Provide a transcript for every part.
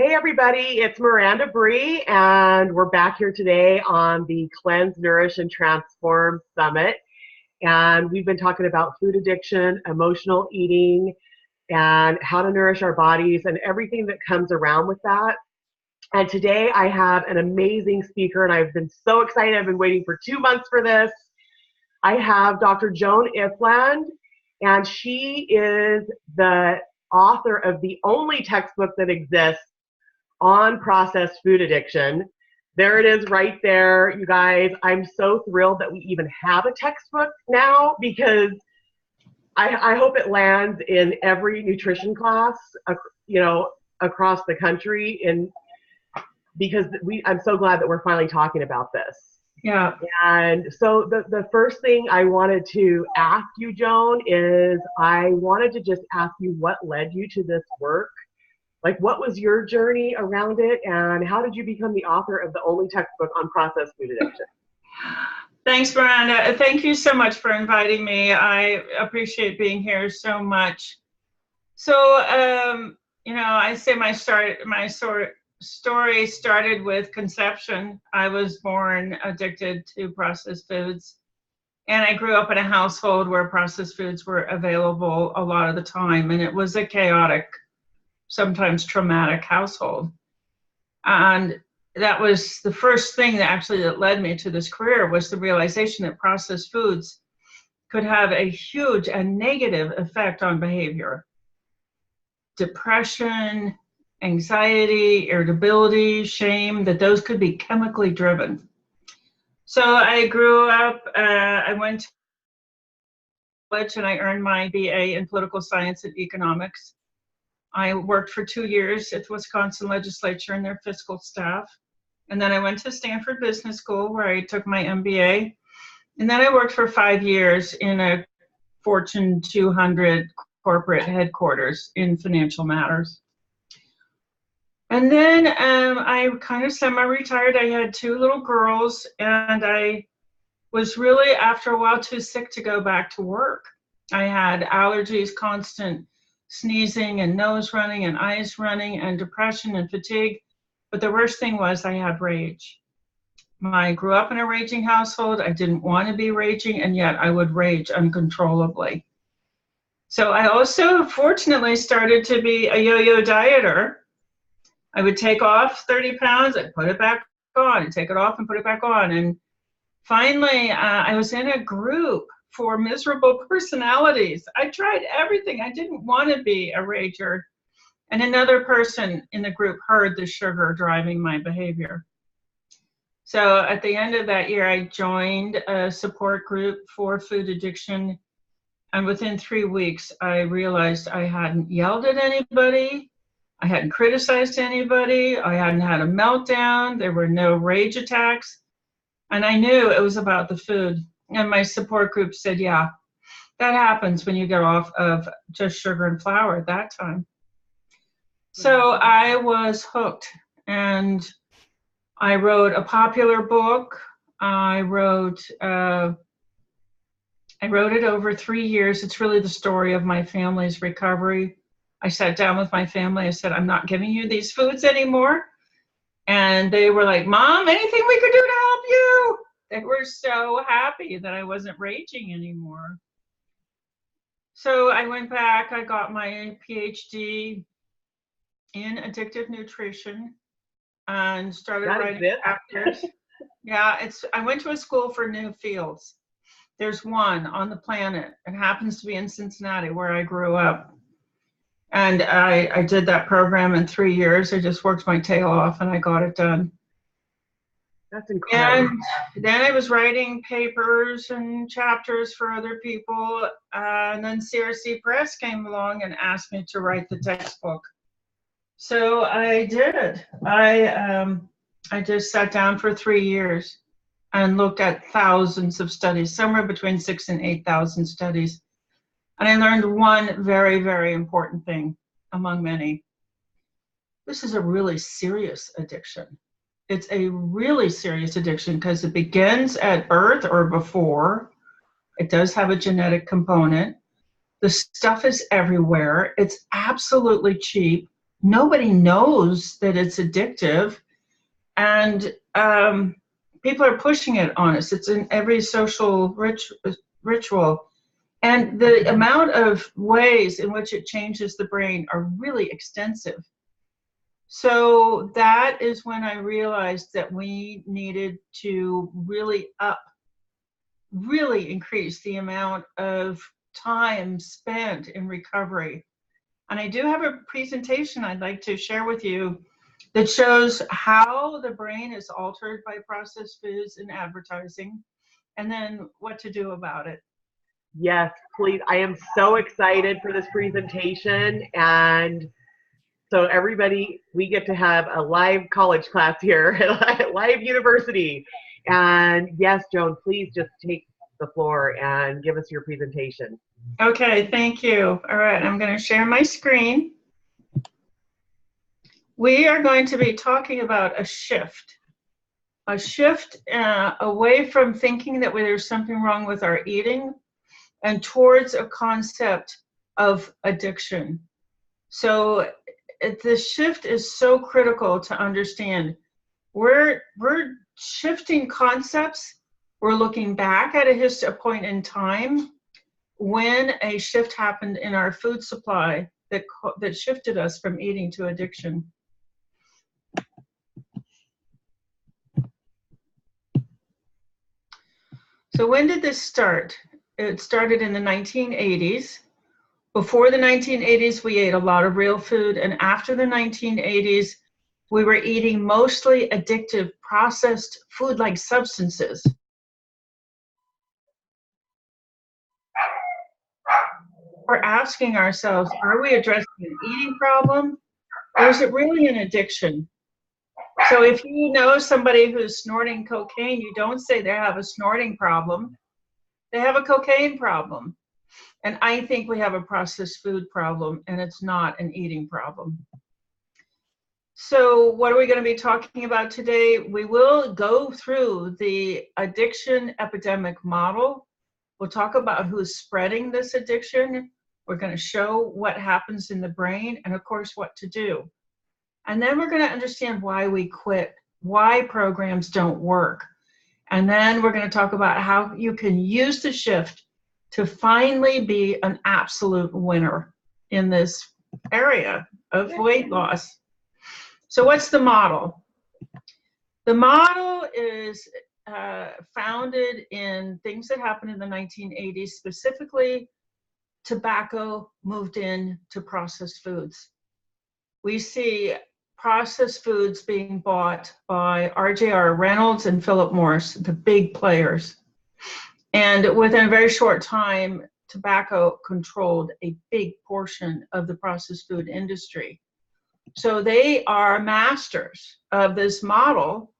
Hey everybody, it's Miranda Bre, and we're back here today on the Cleanse, Nourish, and Transform Summit. And we've been talking about food addiction, emotional eating, and how to nourish our bodies and everything that comes around with that. And today I have an amazing speaker, and I've been so excited. I've been waiting for 2 months for this. I have Dr. Joan Ifland, and she is the author of the only textbook that exists on processed food addiction. There it is right there, you guys. I'm so thrilled that we even have a textbook now, because I hope it lands in every nutrition class, across the country, and because I'm so glad that we're finally talking about this. Yeah. And so the first thing I wanted to ask you, Joan, is I wanted to just ask you what led you to this work. Like, what was your journey around it, and how did you become the author of the only textbook on processed food addiction? Thanks, Miranda. Thank you so much for inviting me. I appreciate being here so much. So, I say my story started with conception. I was born addicted to processed foods, and I grew up in a household where processed foods were available a lot of the time, and it was a chaotic, sometimes traumatic household. And that was the first thing that led me to this career, was the realization that processed foods could have a huge and negative effect on behavior. Depression, anxiety, irritability, shame, that those could be chemically driven. So I grew up, I went to college and I earned my BA in political science and economics. I worked for 2 years at the Wisconsin legislature and their fiscal staff. And then I went to Stanford Business School, where I took my MBA. And then I worked for 5 years in a Fortune 200 corporate headquarters in financial matters. And then I kind of semi-retired. I had 2 little girls, and I was really, after a while, too sick to go back to work. I had allergies, constant sneezing and nose running and eyes running and depression and fatigue. But the worst thing was I had rage. I grew up in a raging household. I didn't want to be raging, and yet I would rage uncontrollably. So I also, fortunately, started to be a yo-yo dieter. I would take off 30 pounds, I'd put it back on, and take it off and put it back on. And finally, I was in a group for miserable personalities. I tried everything. I didn't want to be a rager. And another person in the group heard the sugar driving my behavior. So at the end of that year, I joined a support group for food addiction. And within 3 weeks, I realized I hadn't yelled at anybody. I hadn't criticized anybody. I hadn't had a meltdown. There were no rage attacks. And I knew it was about the food. And my support group said, yeah, that happens when you get off of just sugar and flour at that time. So I was hooked, and I wrote a popular book. I wrote it over 3 years. It's really the story of my family's recovery. I sat down with my family. I said, I'm not giving you these foods anymore. And they were like, Mom, anything we could do to help you? They were so happy that I wasn't raging anymore. So I went back, I got my PhD in addictive nutrition and started writing chapters. Yeah, I went to a school for new fields. There's one on the planet. It happens to be in Cincinnati, where I grew up. And I did that program in 3 years. I just worked my tail off and I got it done. That's incredible. And then I was writing papers and chapters for other people. And then CRC Press came along and asked me to write the textbook. So I did. I just sat down for 3 years and looked at thousands of studies, somewhere between 6,000 and 8,000 studies. And I learned one very, very important thing among many. This is a really serious addiction. It's a really serious addiction because it begins at birth or before. It does have a genetic component. The stuff is everywhere. It's absolutely cheap. nobody knows that it's addictive, and people are pushing it on us. It's in every social ritual. And the amount of ways in which it changes the brain are really extensive. So that is when I realized that we needed to really increase the amount of time spent in recovery. And I do have a presentation I'd like to share with you that shows how the brain is altered by processed foods and advertising, and then what to do about it. Yes, please. I am so excited for this presentation. And so everybody, we get to have a live college class here, live university. And yes, Joan, please just take the floor and give us your presentation. Okay, thank you. All right, I'm going to share my screen. We are going to be talking about a shift away from thinking that there's something wrong with our eating and towards a concept of addiction. So the shift is so critical to understand. We're shifting concepts. We're looking back at a point in time when a shift happened in our food supply that shifted us from eating to addiction. So when did this start? It started in the 1980s. Before the 1980s, we ate a lot of real food, and after the 1980s, we were eating mostly addictive, processed food-like substances. We're asking ourselves, are we addressing an eating problem, or is it really an addiction? So if you know somebody who's snorting cocaine, you don't say they have a snorting problem. They have a cocaine problem. And I think we have a processed food problem, and it's not an eating problem. So what are we going to be talking about today? We will go through the addiction epidemic model. We'll talk about who's spreading this addiction. We're going to show what happens in the brain and, of course, what to do. And then we're going to understand why we quit, why programs don't work. And then we're going to talk about how you can use the shift to finally be an absolute winner in this area of weight loss. So what's the model? The model is founded in things that happened in the 1980s, specifically tobacco moved into processed foods. We see processed foods being bought by R.J.R. Reynolds and Philip Morris, the big players. And within a very short time, tobacco controlled a big portion of the processed food industry. So they are masters of this model,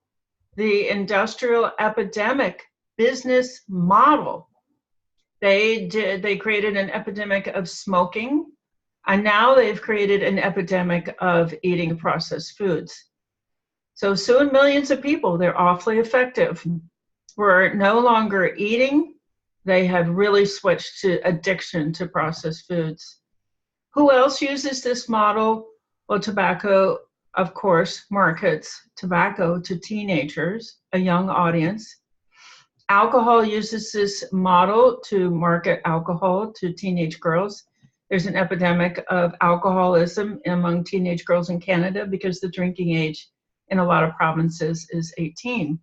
the industrial epidemic business model. They created an epidemic of smoking, and now they've created an epidemic of eating processed foods. So soon millions of people, they're awfully effective, were no longer eating. They had really switched to addiction to processed foods. Who else uses this model? Well, tobacco, of course, markets tobacco to teenagers, a young audience. Alcohol uses this model to market alcohol to teenage girls. There's an epidemic of alcoholism among teenage girls in Canada because the drinking age in a lot of provinces is 18.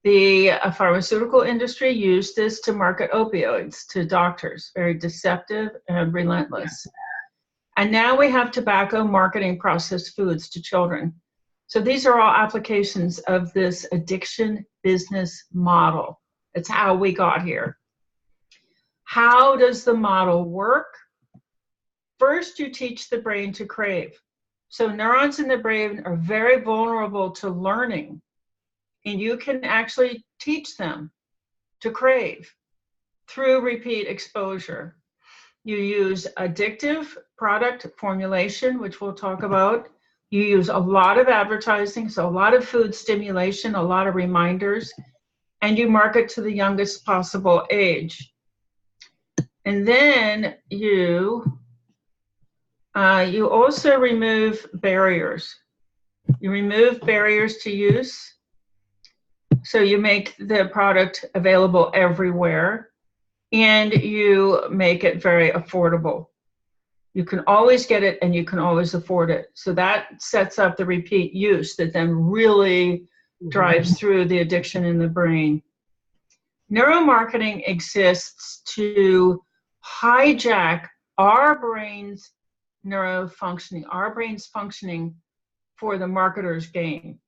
The pharmaceutical industry used this to market opioids to doctors, very deceptive and relentless. And now we have tobacco marketing processed foods to children. So these are all applications of this addiction business model. It's how we got here. How does the model work? First, you teach the brain to crave. So neurons in the brain are very vulnerable to learning, and you can actually teach them to crave through repeat exposure. You use addictive product formulation, which we'll talk about. You use a lot of advertising, so a lot of food stimulation, a lot of reminders, and you market to the youngest possible age. And then you You also remove barriers. You remove barriers to use. So you make the product available everywhere, and you make it very affordable. You can always get it and you can always afford it. So that sets up the repeat use that then really drives through the addiction in the brain. Neuromarketing exists to hijack our brain's neurofunctioning, our brain's functioning for the marketer's gain.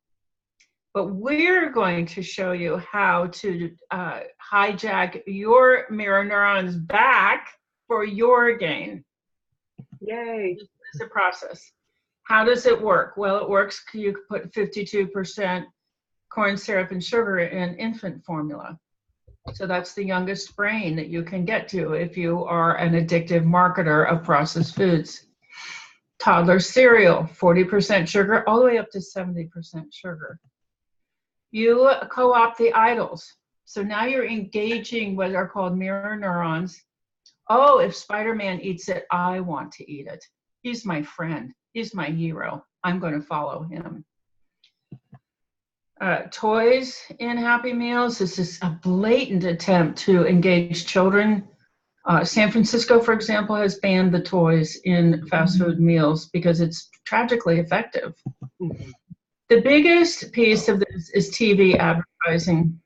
But we're going to show you how to hijack your mirror neurons back for your gain. Yay. It's a process. How does it work? Well, it works, you can put 52% corn syrup and sugar in infant formula. So that's the youngest brain that you can get to if you are an addictive marketer of processed foods. Toddler cereal, 40% sugar, all the way up to 70% sugar. You co-opt the idols. So now you're engaging what are called mirror neurons. Oh, if Spider-Man eats it, I want to eat it. He's my friend. He's my hero. I'm going to follow him. Toys in Happy Meals. This is a blatant attempt to engage children. San Francisco, for example, has banned the toys in fast food meals because it's tragically effective. The biggest piece of this is TV advertising.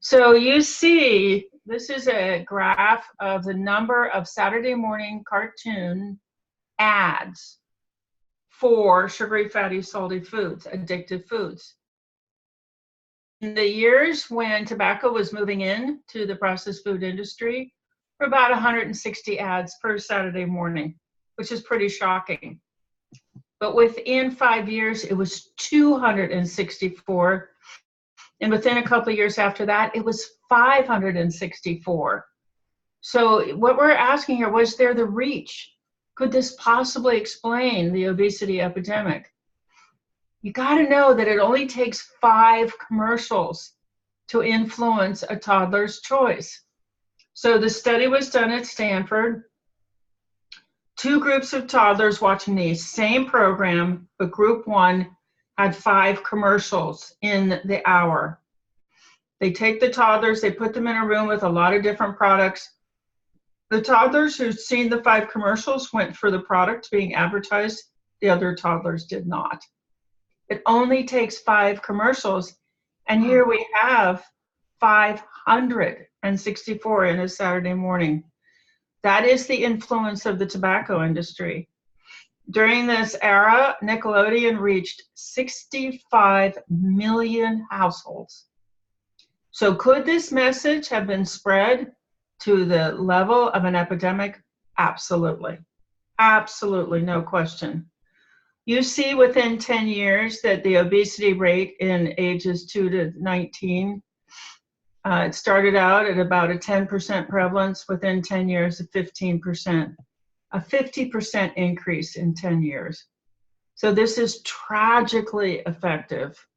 So you see, this is a graph of the number of Saturday morning cartoon ads for sugary, fatty, salty foods, addictive foods. In the years when tobacco was moving into the processed food industry, for about 160 ads per Saturday morning, which is pretty shocking. But within 5 years, it was 264. And within a couple of years after that, it was 564. So what we're asking here, was there the reach? Could this possibly explain the obesity epidemic? You got to know that it only takes 5 commercials to influence a toddler's choice. So the study was done at Stanford. 2 groups of toddlers watching the same program, but group 1 had 5 commercials in the hour. They take the toddlers, they put them in a room with a lot of different products. The toddlers who'd seen the 5 commercials went for the product being advertised. The other toddlers did not. It only takes 5 commercials, and here we have 564 in a Saturday morning. That is the influence of the tobacco industry. During this era, Nickelodeon reached 65 million households. So could this message have been spread to the level of an epidemic? Absolutely. Absolutely, no question. You see within 10 years that the obesity rate in ages 2 to 19, it started out at about a 10% prevalence, within 10 years of 15%, a 50% increase in 10 years. So this is tragically effective.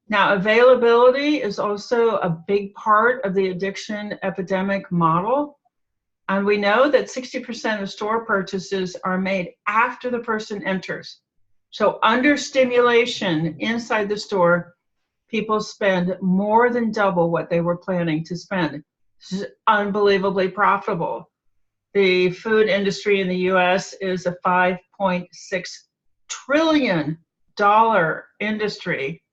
Now, availability is also a big part of the addiction epidemic model. And we know that 60% of store purchases are made after the person enters. So under stimulation inside the store, people spend more than double what they were planning to spend. This is unbelievably profitable. The food industry in the US is a $5.6 trillion industry.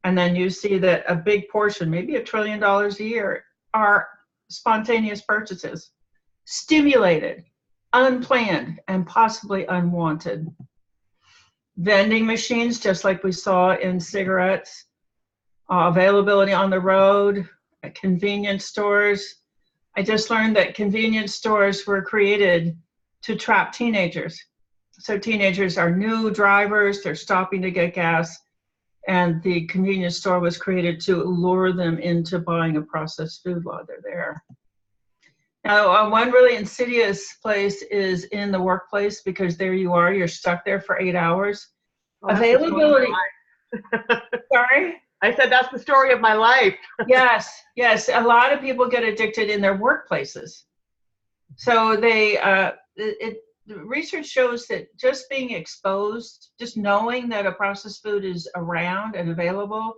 And then you see that a big portion, maybe $1 trillion a year, are spontaneous purchases, stimulated, unplanned, and possibly unwanted. Vending machines, just like we saw in cigarettes, availability on the road, at convenience stores. I just learned that convenience stores were created to trap teenagers. So teenagers are new drivers, they're stopping to get gas, and the convenience store was created to lure them into buying a processed food while they're there. Now, one really insidious place is in the workplace, because there you are, you're stuck there for 8 hours. Oh, Availability. Sorry? I said that's the story of my life. Yes, yes. A lot of people get addicted in their workplaces. So they, the research shows that just being exposed, just knowing that a processed food is around and available,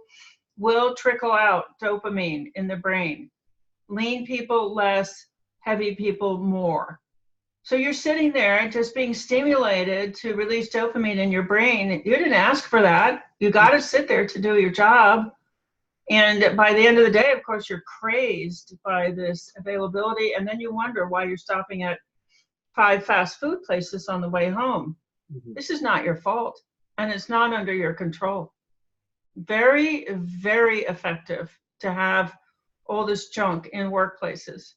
will trickle out dopamine in the brain. Lean people less, heavy people more. So you're sitting there just being stimulated to release dopamine in your brain. You didn't ask for that. You got to sit there to do your job. And by the end of the day, of course, you're crazed by this availability. And then you wonder why you're stopping at 5 fast food places on the way home. Mm-hmm. This is not your fault. And it's not under your control. Very, very effective to have all this junk in workplaces.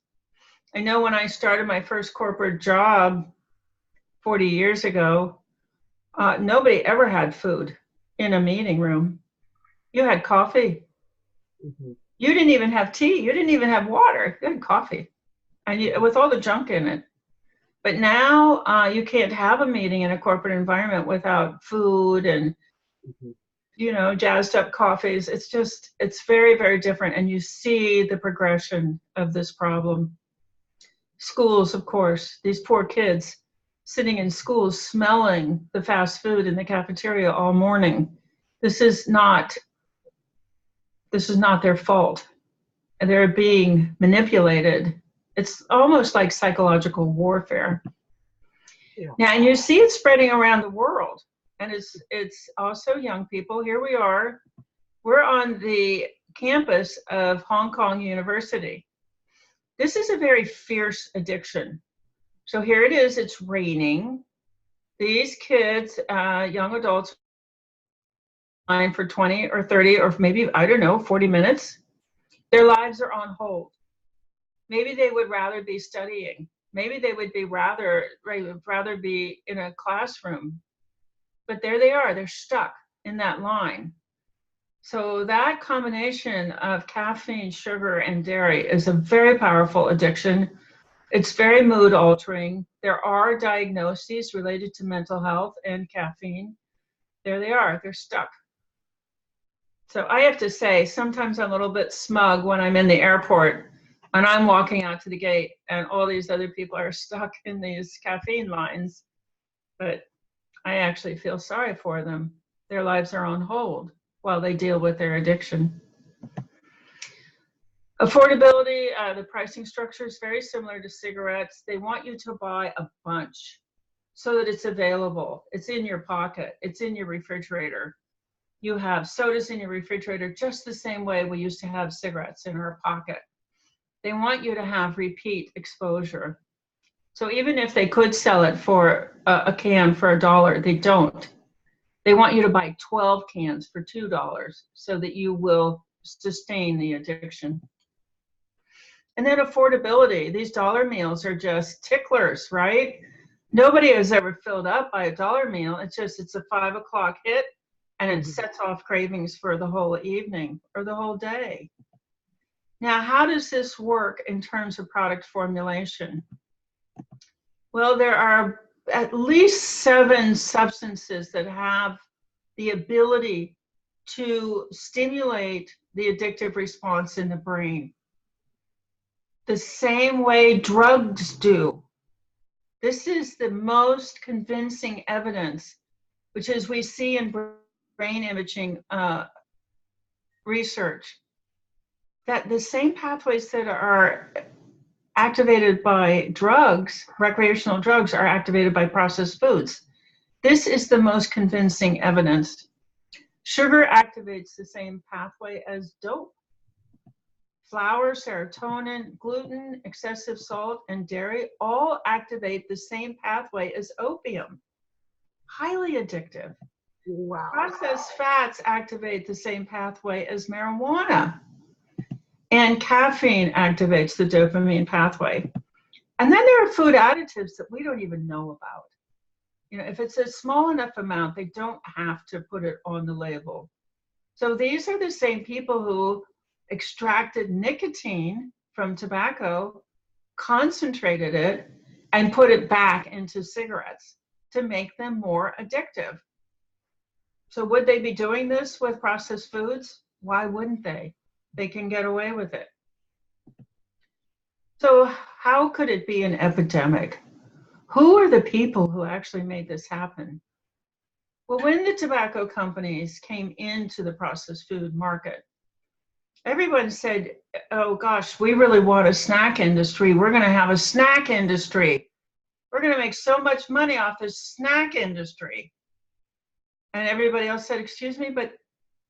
I know when I started my first corporate job 40 years ago, nobody ever had food in a meeting room. You had coffee. Mm-hmm. You didn't even have tea. You didn't even have water. You had coffee, and with all the junk in it. But now you can't have a meeting in a corporate environment without food and, mm-hmm. Jazzed up coffees. It's very, very different. And you see the progression of this problem. Schools, of course, these poor kids sitting in schools smelling the fast food in the cafeteria all morning. This is not their fault. They're being manipulated. It's almost like psychological warfare. Yeah. Now, and you see it spreading around the world. And it's also young people. Here we are. We're on the campus of Hong Kong University. This is a very fierce addiction. So here it is, it's raining. These kids, young adults, line for 20 or 30 or maybe, 40 minutes. Their lives are on hold. Maybe they would rather be studying. Maybe they would rather be in a classroom. But there they are, they're stuck in that line. So that combination of caffeine, sugar, and dairy is a very powerful addiction. It's very mood altering. There are diagnoses related to mental health and caffeine. There they are, they're stuck. So I have to say, sometimes I'm a little bit smug when I'm in the airport and I'm walking out to the gate and all these other people are stuck in these caffeine lines. But I actually feel sorry for them. Their lives are on hold while they deal with their addiction. Affordability, the pricing structure is very similar to cigarettes. They want you to buy a bunch so that it's available. It's in your pocket. It's in your refrigerator. You have sodas in your refrigerator just the same way we used to have cigarettes in our pocket. They want you to have repeat exposure. So even if they could sell it for a can for $1, they don't. They want you to buy 12 cans for $2 so that you will sustain the addiction. And then affordability. These dollar meals are just ticklers, right? Nobody has ever filled up by a dollar meal. It's a 5 o'clock hit and it sets off cravings for the whole evening or the whole day. Now, how does this work in terms of product formulation? Well, there are at least 7 substances that have the ability to stimulate the addictive response in the brain, the same way drugs do. This is the most convincing evidence, which is we see in brain imaging research, that the same pathways that are activated by drugs, recreational drugs, are activated by processed foods. This is the most convincing evidence. Sugar activates the same pathway as dope. Flour, serotonin, gluten, excessive salt, and dairy all activate the same pathway as opium. Highly addictive. Wow. Processed fats activate the same pathway as marijuana. And caffeine activates the dopamine pathway. And then there are food additives that we don't even know about. If it's a small enough amount, they don't have to put it on the label. So these are the same people who extracted nicotine from tobacco, concentrated it, and put it back into cigarettes to make them more addictive. So would they be doing this with processed foods? Why wouldn't they? They can get away with it. So how could it be an epidemic? Who are the people who actually made this happen? Well, when the tobacco companies came into the processed food market, everyone said, oh gosh, we really want a snack industry. We're going to have a snack industry. We're going to make so much money off this snack industry. And everybody else said, excuse me, but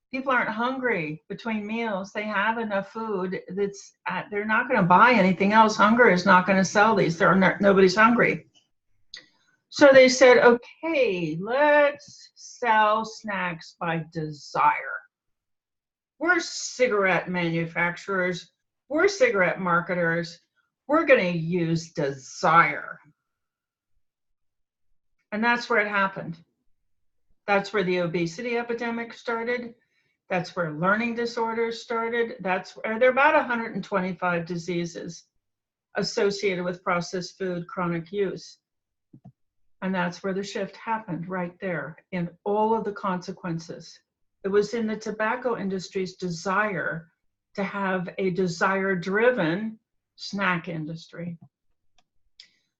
people aren't hungry between meals. They have enough food. They're not going to buy anything else. Hunger is not going to sell these. Nobody's hungry. So they said, okay, let's sell snacks by desire. We're cigarette manufacturers. We're cigarette marketers. We're going to use desire. And that's where it happened. That's where the obesity epidemic started. That's where learning disorders started. There are about 125 diseases associated with processed food chronic use. And that's where the shift happened, right there, in all of the consequences. It was in the tobacco industry's desire to have a desire-driven snack industry.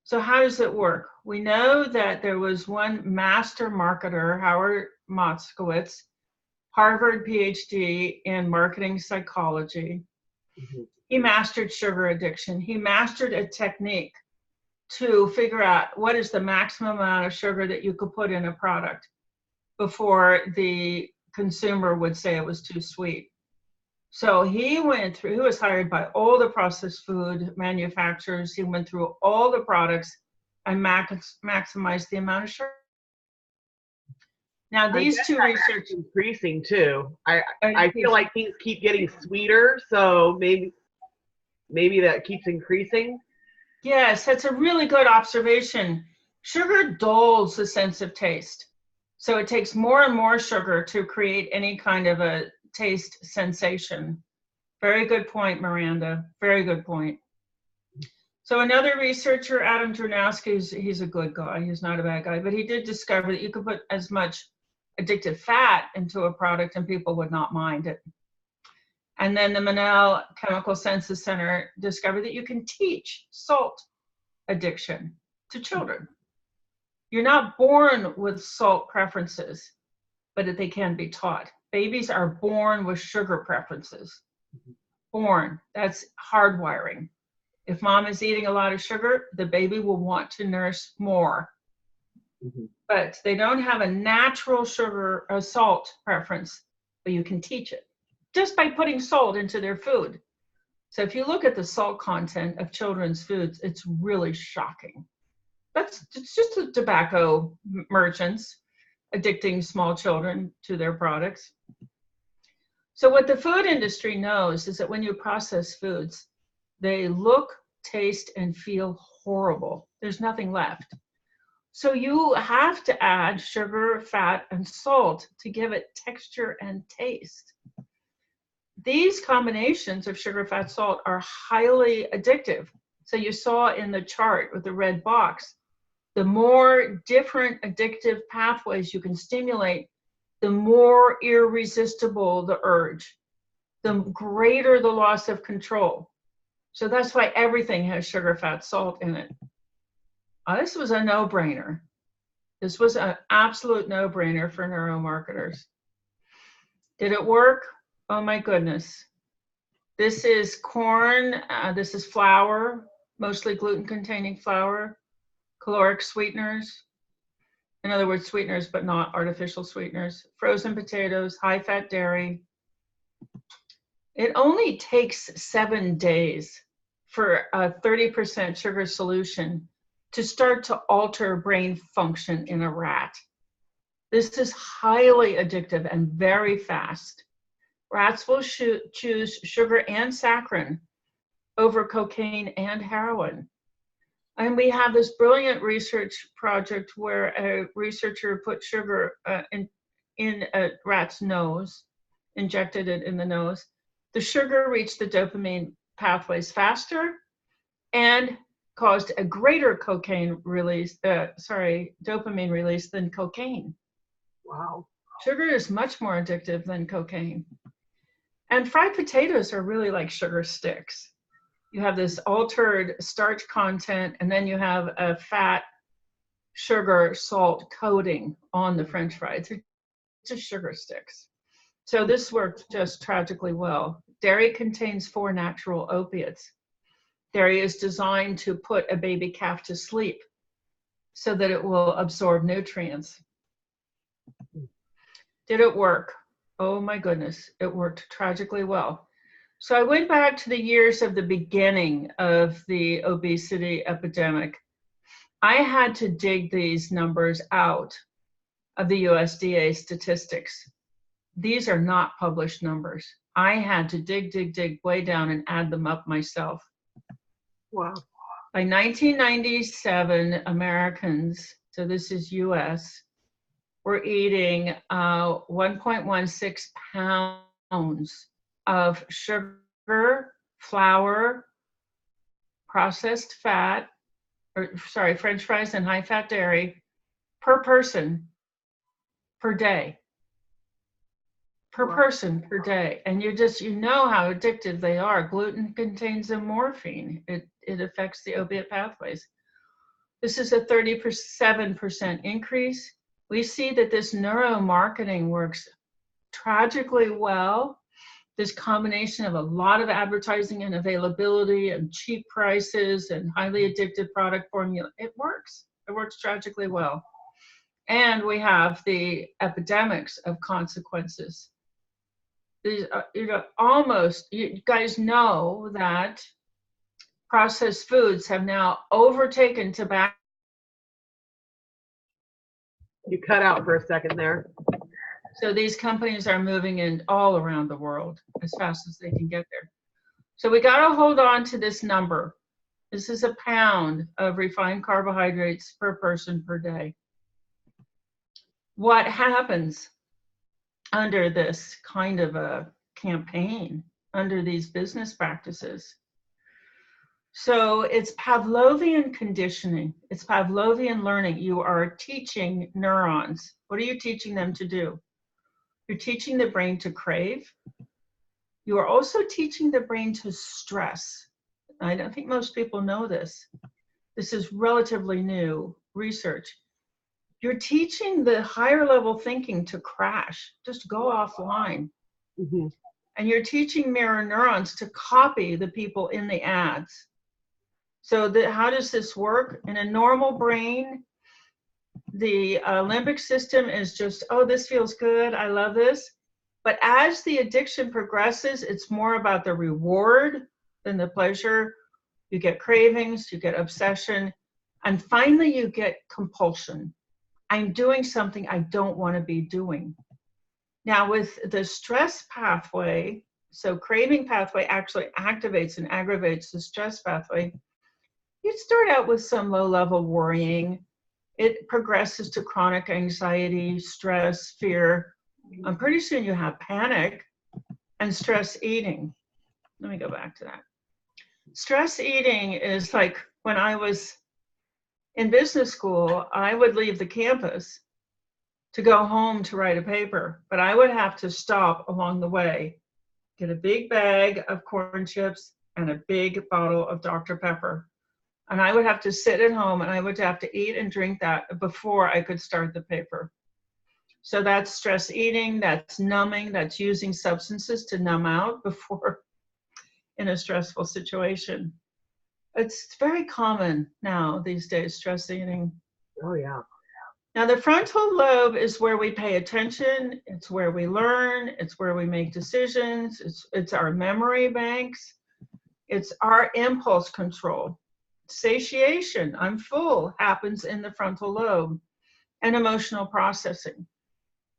So how does it work? We know that there was one master marketer, Howard Moskowitz, Harvard PhD in marketing psychology. Mm-hmm. He mastered sugar addiction. He mastered a technique to figure out what is the maximum amount of sugar that you could put in a product before the consumer would say it was too sweet. So he was hired by all the processed food manufacturers. He went through all the products and maximized the amount of sugar. Now these two researchers increasing too. I feel like things keep getting sweeter, so maybe that keeps increasing. Yes, that's a really good observation. Sugar dulls the sense of taste. So it takes more and more sugar to create any kind of a taste sensation. Very good point, Miranda. Very good point. So another researcher, Adam Dronowski, he's a good guy. He's not a bad guy, but he did discover that you could put as much addictive fat into a product and people would not mind it. And then the Monell Chemical Senses Center discovered that you can teach salt addiction to children. You're not born with salt preferences, but they can be taught. Babies are born with sugar preferences. Born, that's hardwiring. If mom is eating a lot of sugar, the baby will want to nurse more. Mm-hmm. But they don't have a natural sugar or salt preference, but you can teach it just by putting salt into their food. So if you look at the salt content of children's foods, it's really shocking. It's just the tobacco merchants addicting small children to their products. So what the food industry knows is that when you process foods, they look, taste, and feel horrible. There's nothing left. So you have to add sugar, fat, and salt to give it texture and taste. These combinations of sugar, fat, salt are highly addictive. So you saw in the chart with the red box, the more different addictive pathways you can stimulate, the more irresistible the urge, the greater the loss of control. So that's why everything has sugar, fat, salt in it. This was a no-brainer. This was an absolute no-brainer for neuromarketers. Did it work? Oh my goodness. This is corn, this is flour, mostly gluten-containing flour, caloric sweeteners, in other words, sweeteners, but not artificial sweeteners, frozen potatoes, high-fat dairy. It only takes 7 days for a 30% sugar solution to start to alter brain function in a rat. This is highly addictive and very fast. Rats will choose sugar and saccharin over cocaine and heroin. And we have this brilliant research project where a researcher put sugar in a rat's nose, injected it in the nose. The sugar reached the dopamine pathways faster and caused a greater dopamine release than cocaine. Wow. Sugar is much more addictive than cocaine. And fried potatoes are really like sugar sticks. You have this altered starch content, and then you have a fat sugar, salt coating on the French fries. They're just sugar sticks. So this worked just tragically well. Dairy contains 4 natural opiates. Dairy is designed to put a baby calf to sleep so that it will absorb nutrients. Did it work? Oh my goodness, it worked tragically well. So I went back to the years of the beginning of the obesity epidemic. I had to dig these numbers out of the USDA statistics. These are not published numbers. I had to dig way down and add them up myself. Wow. By 1997, Americans, so this is US, were eating 1.16 pounds of sugar, flour, processed fat, French fries and high-fat dairy per person per day. Per person per day. And you know how addictive they are. Gluten contains a morphine. It affects the opiate pathways. This is a 37% increase. We see that this neuro marketing works tragically well. This combination of a lot of advertising and availability and cheap prices and highly addictive product formula, it works. It works tragically well. And we have the epidemics of consequences. These are, you guys know that processed foods have now overtaken tobacco. You cut out for a second there. So these companies are moving in all around the world as fast as they can get there. So we got to hold on to this number. This is a pound of refined carbohydrates per person per day. What happens under this kind of a campaign, under these business practices? So it's Pavlovian conditioning. It's Pavlovian learning. You are teaching neurons. What are you teaching them to do? You're teaching the brain to crave. You are also teaching the brain to stress. I don't think most people know this. This is relatively new research. You're teaching the higher level thinking to crash, just go offline. Mm-hmm. And you're teaching mirror neurons to copy the people in the ads. So how does this work? In a normal brain, the limbic system is just, oh, this feels good, I love this. But as the addiction progresses, it's more about the reward than the pleasure. You get cravings, you get obsession, and finally you get compulsion. I'm doing something I don't want to be doing. Now with the stress pathway, so craving pathway actually activates and aggravates the stress pathway. You start out with some low-level worrying. It progresses to chronic anxiety, stress, fear. And pretty soon you have panic and stress eating. Let me go back to that. Stress eating is like when I was in business school, I would leave the campus to go home to write a paper, but I would have to stop along the way, get a big bag of corn chips and a big bottle of Dr. Pepper. And I would have to sit at home and I would have to eat and drink that before I could start the paper. So that's stress eating, that's numbing, that's using substances to numb out before in a stressful situation. It's very common now these days, stress eating. Oh, yeah. Now the frontal lobe is where we pay attention, it's where we learn, it's where we make decisions, it's our memory banks, it's our impulse control. Satiation, I'm full, happens in the frontal lobe, and emotional processing.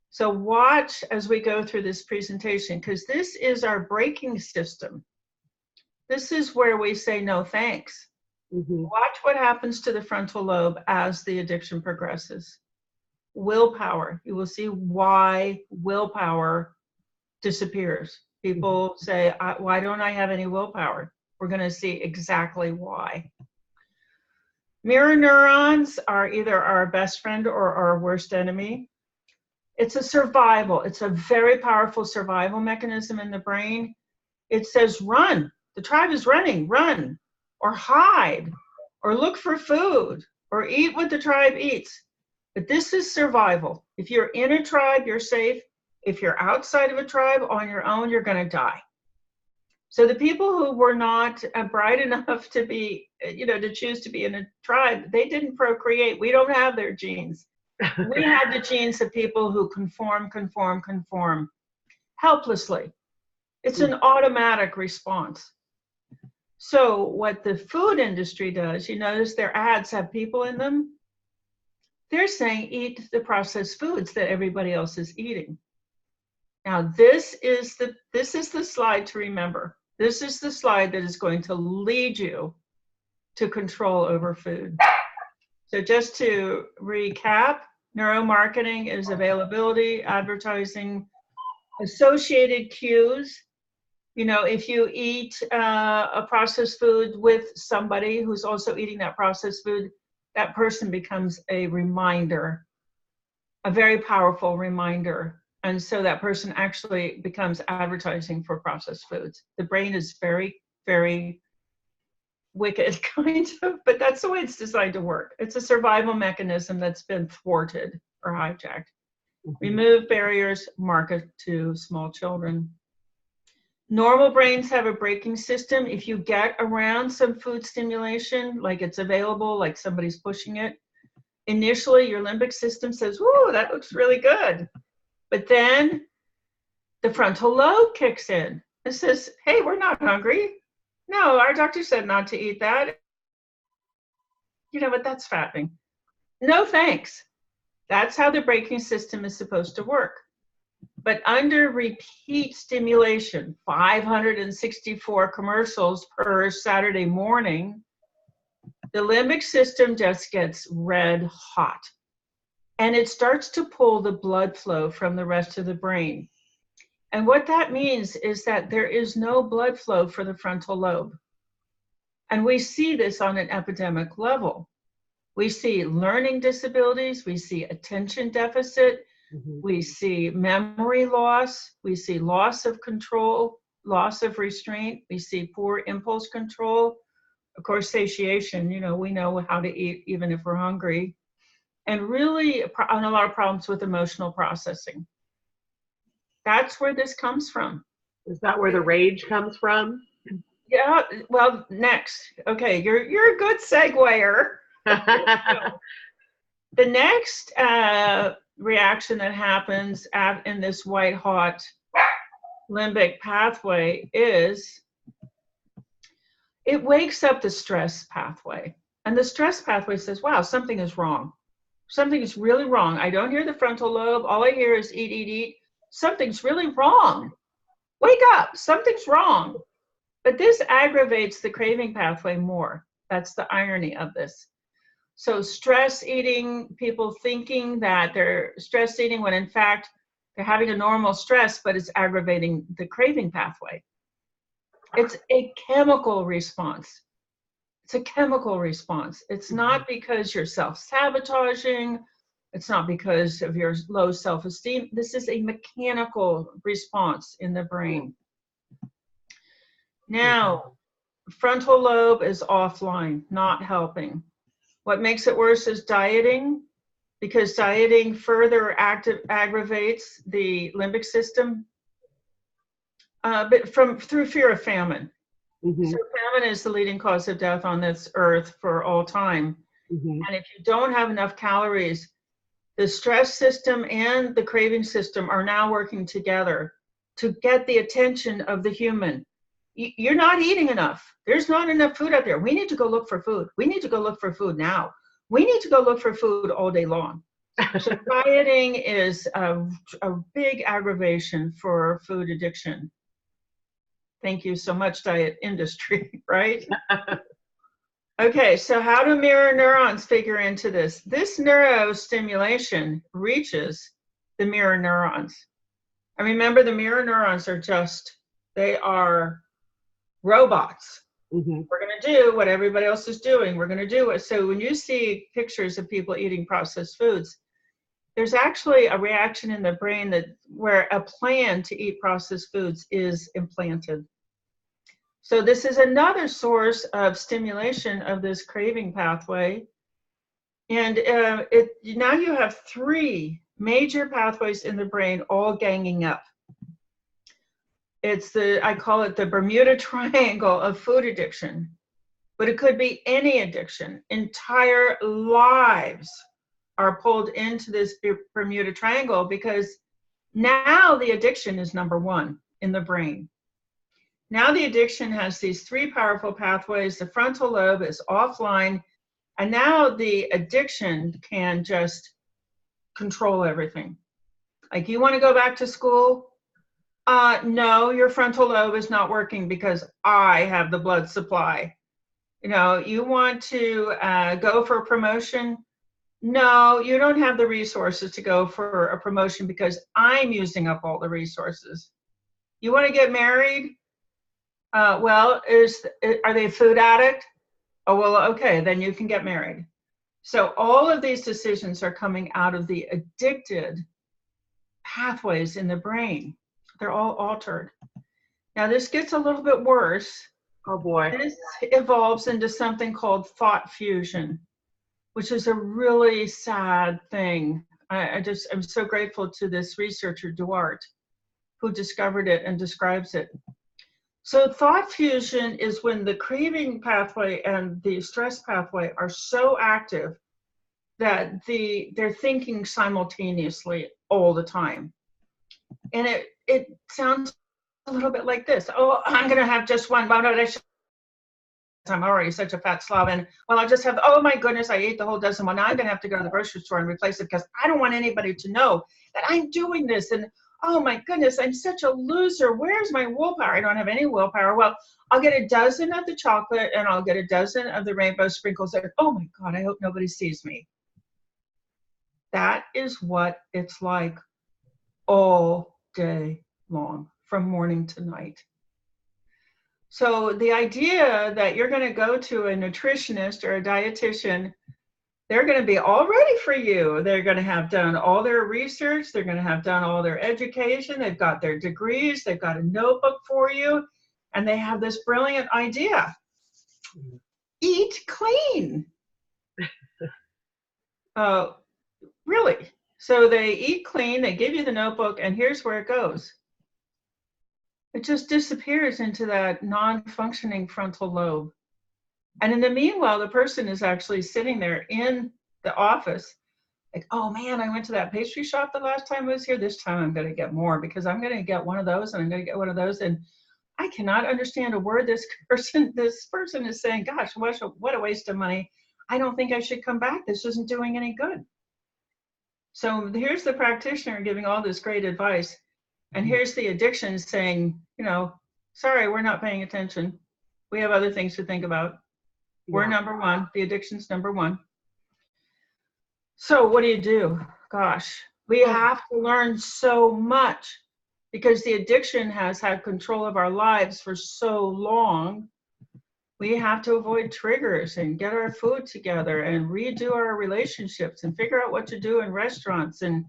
So watch as we go through this presentation, because this is our braking system. This is where we say no thanks. Mm-hmm. Watch what happens to the frontal lobe as the addiction progresses. Willpower, you will see why willpower disappears. People say, why don't I have any willpower? We're going to see exactly why. Mirror neurons are either our best friend or our worst enemy. It's a survival. It's a very powerful survival mechanism in the brain. It says run. The tribe is running, run, or hide, or look for food, or eat what the tribe eats. But this is survival. If you're in a tribe, you're safe. If you're outside of a tribe on your own, you're going to die. So the people who were not bright enough to be, to choose to be in a tribe, they didn't procreate. We don't have their genes. We have the genes of people who conform helplessly. It's an automatic response. So what the food industry does, you notice their ads have people in them. They're saying eat the processed foods that everybody else is eating. Now this is the slide to remember. This is the slide that is going to lead you to control over food. So just to recap, neuromarketing is availability, advertising, associated cues. If you eat a processed food with somebody who's also eating that processed food, that person becomes a reminder, a very powerful reminder. And so that person actually becomes advertising for processed foods. The brain is very, very wicked, kind of, but that's the way it's designed to work. It's a survival mechanism that's been thwarted or hijacked. Remove barriers, market to small children. Normal brains have a braking system. If you get around some food stimulation, like it's available, like somebody's pushing it, initially your limbic system says, "Whoa, that looks really good." But then the frontal lobe kicks in. It says, "Hey, we're not hungry. No, our doctor said not to eat that. But that's fattening. No, thanks." That's how the braking system is supposed to work. But under repeat stimulation, 564 commercials per Saturday morning, the limbic system just gets red hot. And it starts to pull the blood flow from the rest of the brain. And what that means is that there is no blood flow for the frontal lobe. And we see this on an epidemic level. We see learning disabilities, we see attention deficit, we see memory loss, we see loss of control, loss of restraint, we see poor impulse control, of course, satiation, we know how to eat even if we're hungry. And really, on a lot of problems with emotional processing. That's where this comes from. Is that where the rage comes from? Yeah, well, next. Okay, you're a good seguer. The next reaction that happens in this white hot limbic pathway is it wakes up the stress pathway. And the stress pathway says, wow, something is wrong. Something is really wrong. I don't hear the frontal lobe. All I hear is eat, eat, eat. Something's really wrong. Wake up. Something's wrong. But this aggravates the craving pathway more. That's the irony of this. So stress eating, people thinking that they're stress eating when in fact they're having a normal stress, but it's aggravating the craving pathway. It's a chemical response. It's a chemical response. It's not because you're self-sabotaging. It's not because of your low self-esteem. This is a mechanical response in the brain. Now, frontal lobe is offline, not helping. What makes it worse is dieting, because dieting further aggravates the limbic system, but through fear of famine. So famine is the leading cause of death on this earth for all time. And if you don't have enough calories, the stress system and the craving system are now working together to get the attention of the human. You're not eating enough. There's not enough food out there. We need to go look for food. We need to go look for food now. We need to go look for food all day long. So dieting is a big aggravation for food addiction. Thank you so much, diet industry, right? Okay, so how do mirror neurons figure into this? This neurostimulation reaches the mirror neurons. And remember, the mirror neurons they are robots. We're going to do what everybody else is doing. We're going to do it. So when you see pictures of people eating processed foods, there's actually a reaction in the brain where a plan to eat processed foods is implanted. So this is another source of stimulation of this craving pathway. And now you have three major pathways in the brain all ganging up. I call it the Bermuda Triangle of food addiction, but it could be any addiction. Entire lives are pulled into this Bermuda Triangle because now the addiction is number one in the brain. Now the addiction has these three powerful pathways. The frontal lobe is offline, and now the addiction can just control everything. Like, you want to go back to school? No, your frontal lobe is not working because I have the blood supply. You want to go for a promotion? No, you don't have the resources to go for a promotion because I'm using up all the resources. You want to get married? Well, are they a food addict? Oh, well, okay, then you can get married. So all of these decisions are coming out of the addicted pathways in the brain. They're all altered. Now, this gets a little bit worse. Oh, boy. This evolves into something called thought fusion, which is a really sad thing. I'm so grateful to this researcher, Duarte, who discovered it and describes it. So thought fusion is when the craving pathway and the stress pathway are so active that they're thinking simultaneously all the time. And it sounds a little bit like this. Oh, I'm going to have just one. I'm already such a fat slob. And well, I'll just have, oh my goodness, I ate the whole dozen. Well, now I'm going to have to go to the grocery store and replace it because I don't want anybody to know that I'm doing this. And oh my goodness, I'm such a loser. Where's my willpower? I don't have any willpower. Well, I'll get a dozen of the chocolate and I'll get a dozen of the rainbow sprinkles. And oh my God, I hope nobody sees me. That is what it's like all day long, from morning to night. So the idea that you're going to go to a nutritionist or a dietitian, they're going to be all ready for you. They're going to have done all their research. They're going to have done all their education. They've got their degrees. They've got a notebook for you. And they have this brilliant idea. Eat clean. Really. So they eat clean. They give you the notebook. And here's where it goes. It just disappears into that non-functioning frontal lobe. And in the meanwhile, the person is actually sitting there in the office like, oh man, I went to that pastry shop the last time I was here. This time I'm going to get more because I'm going to get one of those and I'm going to get one of those. And I cannot understand a word this person is saying. Gosh, what a waste of money. I don't think I should come back. This isn't doing any good. So here's the practitioner giving all this great advice. And here's the addiction saying, sorry, we're not paying attention. We have other things to think about. We're number one. The addiction's number one. So what do? Gosh, we have to learn so much because the addiction has had control of our lives for so long. We have to avoid triggers and get our food together and redo our relationships and figure out what to do in restaurants and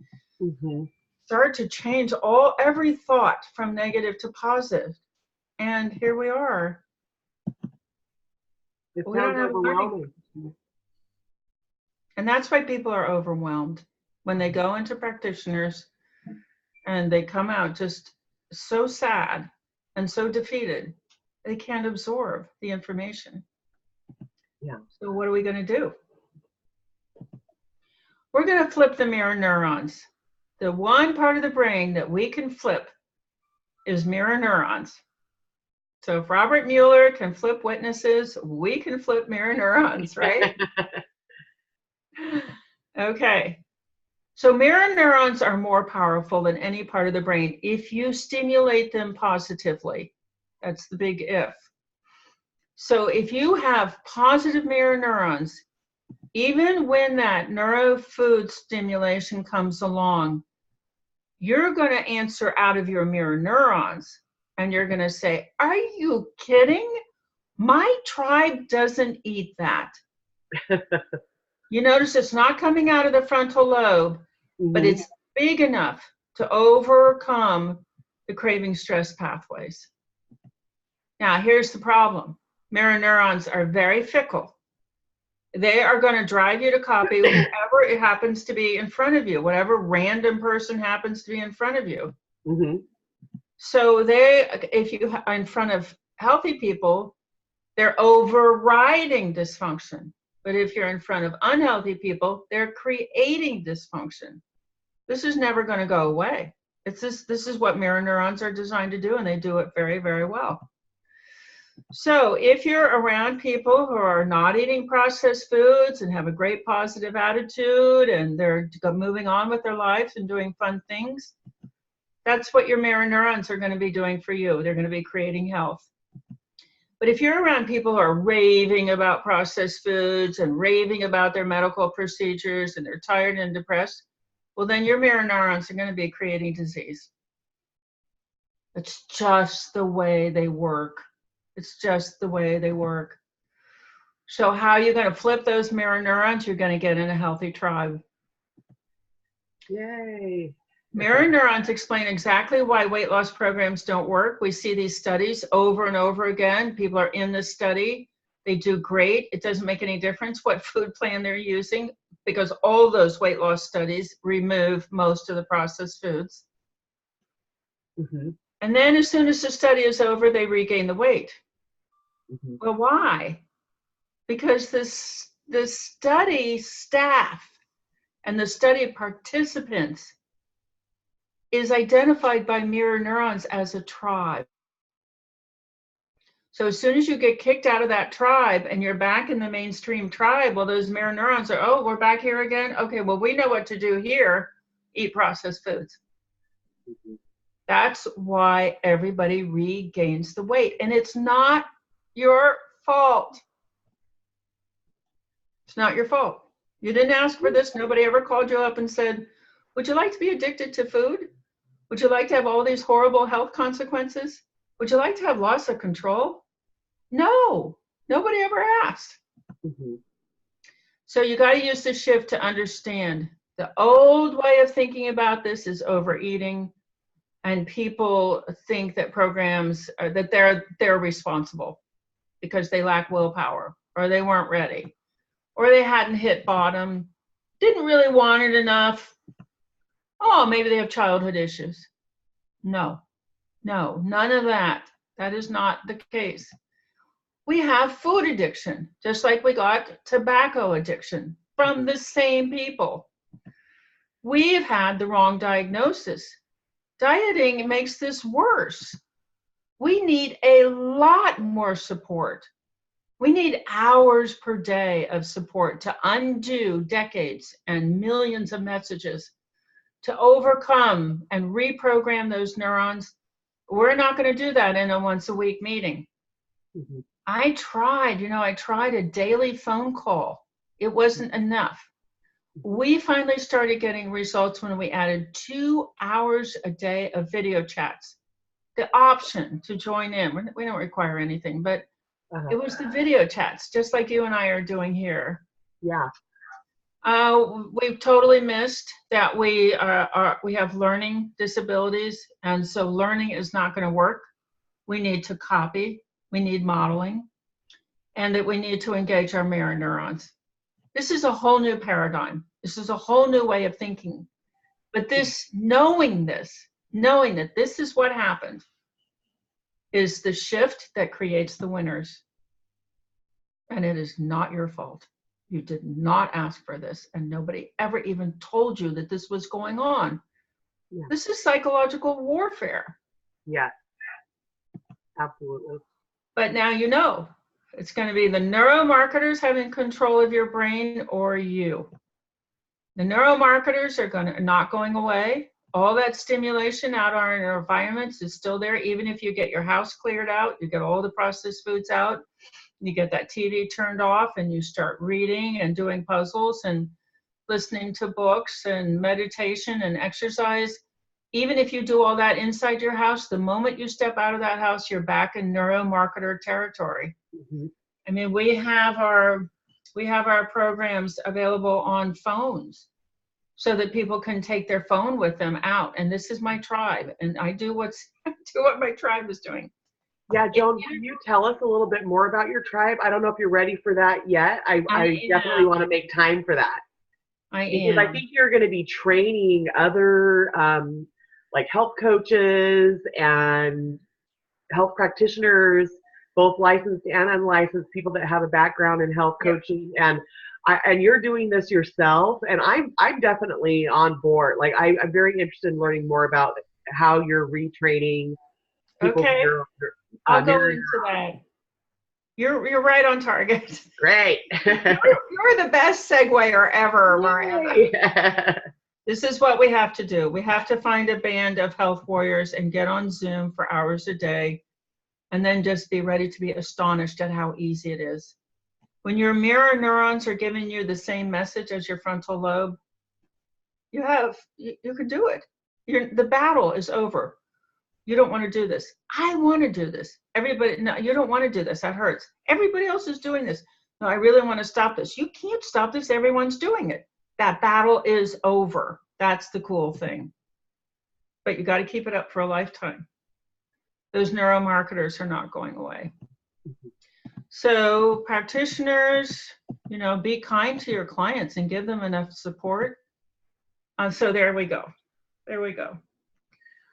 start to change every thought from negative to positive. And here we are. It sounds overwhelming. And that's why people are overwhelmed when they go into practitioners and they come out just so sad and so defeated. They can't absorb the information. Yeah. So what are we going to do? We're going to flip the mirror neurons. The one part of the brain that we can flip is mirror neurons. So if Robert Mueller can flip witnesses, we can flip mirror neurons, right? Okay. So mirror neurons are more powerful than any part of the brain if you stimulate them positively. That's the big if. So if you have positive mirror neurons, even when that neuro food stimulation comes along, you're going to answer out of your mirror neurons and you're going to say, are you kidding? My tribe doesn't eat that. You notice it's not coming out of the frontal lobe, but it's big enough to overcome the craving stress pathways. Now, here's the problem. Mirror neurons are very fickle. They are going to drive you to copy whoever it happens to be in front of you, whatever random person happens to be in front of you. Mm-hmm. So if you are in front of healthy people, they're overriding dysfunction. But if you're in front of unhealthy people, they're creating dysfunction. This is never going to go away. This is what mirror neurons are designed to do, and they do it very, very well. So if you're around people who are not eating processed foods and have a great positive attitude and they're moving on with their lives and doing fun things, that's what your mirror neurons are going to be doing for you. They're going to be creating health. But if you're around people who are raving about processed foods and raving about their medical procedures and they're tired and depressed, well, then your mirror neurons are going to be creating disease. It's just the way they work. It's just the way they work. So how are you going to flip those mirror neurons? You're going to get in a healthy tribe. Yay. Mirror neurons explain exactly why weight loss programs don't work. We see these studies over and over again. People are in the study. They do great. It doesn't make any difference what food plan they're using because all those weight loss studies remove most of the processed foods. Mm-hmm. And then as soon as the study is over, they regain the weight. Mm-hmm. Well, why? Because the study staff and the study participants is identified by mirror neurons as a tribe. So as soon as you get kicked out of that tribe and you're back in the mainstream tribe, well, those mirror neurons are, oh, we're back here again? Okay, well, we know what to do here. Eat processed foods. Mm-hmm. That's why everybody regains the weight. And it's not your fault. It's not your fault. You didn't ask for this. Nobody ever called you up and said, would you like to be addicted to food? Would you like to have all these horrible health consequences? Would you like to have loss of control? No, nobody ever asked. Mm-hmm. So you got to use the shift to understand. The old way of thinking about this is overeating. And people think that programs are, that they're responsible because they lack willpower or they weren't ready or they hadn't hit bottom, didn't really want it enough. Oh, maybe they have childhood issues. No, none of that. That is not the case. We have food addiction, just like we got tobacco addiction from the same people. We've had the wrong diagnosis. Dieting makes this worse. We need a lot more support. We need hours per day of support to undo decades and millions of messages, to overcome and reprogram those neurons. We're not going to do that in a once a week meeting. Mm-hmm. I tried a daily phone call. It wasn't enough. We finally started getting results when we added 2 hours a day of video chats. The option to join in, we don't require anything, but it was the video chats, just like you and I are doing here. Yeah. We've totally missed that we have learning disabilities, and so learning is not going to work. We need to copy, we need modeling, and that we need to engage our mirror neurons. This is a whole new paradigm. This is a whole new way of thinking. But knowing that this is what happened, is the shift that creates the winners. And it is not your fault. You did not ask for this, and nobody ever even told you that this was going on. Yeah. This is psychological warfare. Yeah, absolutely. But now you know. It's going to be the neuromarketers having control of your brain or you. The neuromarketers are not going away. All that stimulation out in our environments is still there. Even if you get your house cleared out, you get all the processed foods out, you get that TV turned off, and you start reading and doing puzzles and listening to books and meditation and exercise. Even if you do all that inside your house, the moment you step out of that house, you're back in neuromarketer territory. Mm-hmm. I mean, we have our programs available on phones so that people can take their phone with them out. And this is my tribe, and I do what my tribe is doing. Yeah, Joan, can you tell us a little bit more about your tribe? I don't know if you're ready for that yet. I definitely want to make time for that. I Because I am. think you're going to be training other like health coaches and health practitioners, both licensed and unlicensed, people that have a background in health Yep. coaching, and you're doing this yourself, and I'm definitely on board. Like I'm very interested in learning more about how you're retraining people's Okay, neuro. I'll go Neuro. into that. You're right on target. Great. You're the best seguer ever, Miranda. Yay. This is what we have to do. We have to find a band of health warriors and get on Zoom for hours a day, and then just be ready to be astonished at how easy it is. When your mirror neurons are giving you the same message as your frontal lobe, you can do it. The battle is over. You don't want to do this. I want to do this. Everybody, no, you don't want to do this. That hurts. Everybody else is doing this. No, I really want to stop this. You can't stop this. Everyone's doing it. That battle is over. That's the cool thing. But you got to keep it up for a lifetime. Those neuromarketers are not going away. So practitioners, be kind to your clients and give them enough support. So there we go. There we go.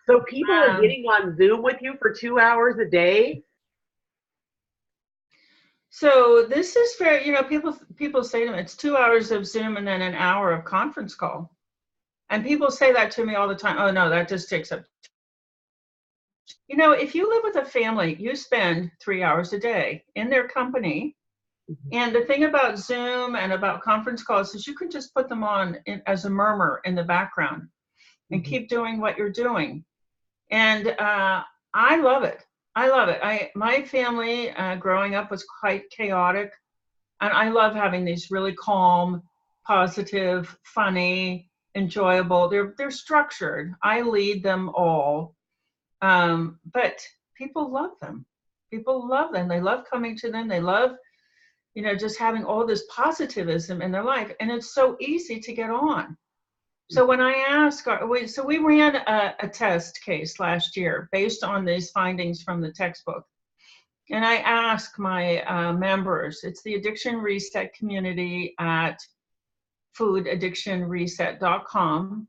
So people are getting on Zoom with you for 2 hours a day? So this is fair. People say to me, it's 2 hours of Zoom and then an hour of conference call. And people say that to me all the time. Oh, no, that just takes up. If you live with a family, you spend 3 hours a day in their company. And the thing about Zoom and about conference calls is you can just put them on as a murmur in the background and keep doing what you're doing. And I love it. I love it. My family growing up was quite chaotic. And I love having these really calm, positive, funny, enjoyable. They're structured. I lead them all. But people love them. People love them. They love coming to them. They love, just having all this positivism in their life. And it's so easy to get on. So when I ask, we ran a test case last year based on these findings from the textbook. And I ask my members, it's the Addiction Reset community at foodaddictionreset.com.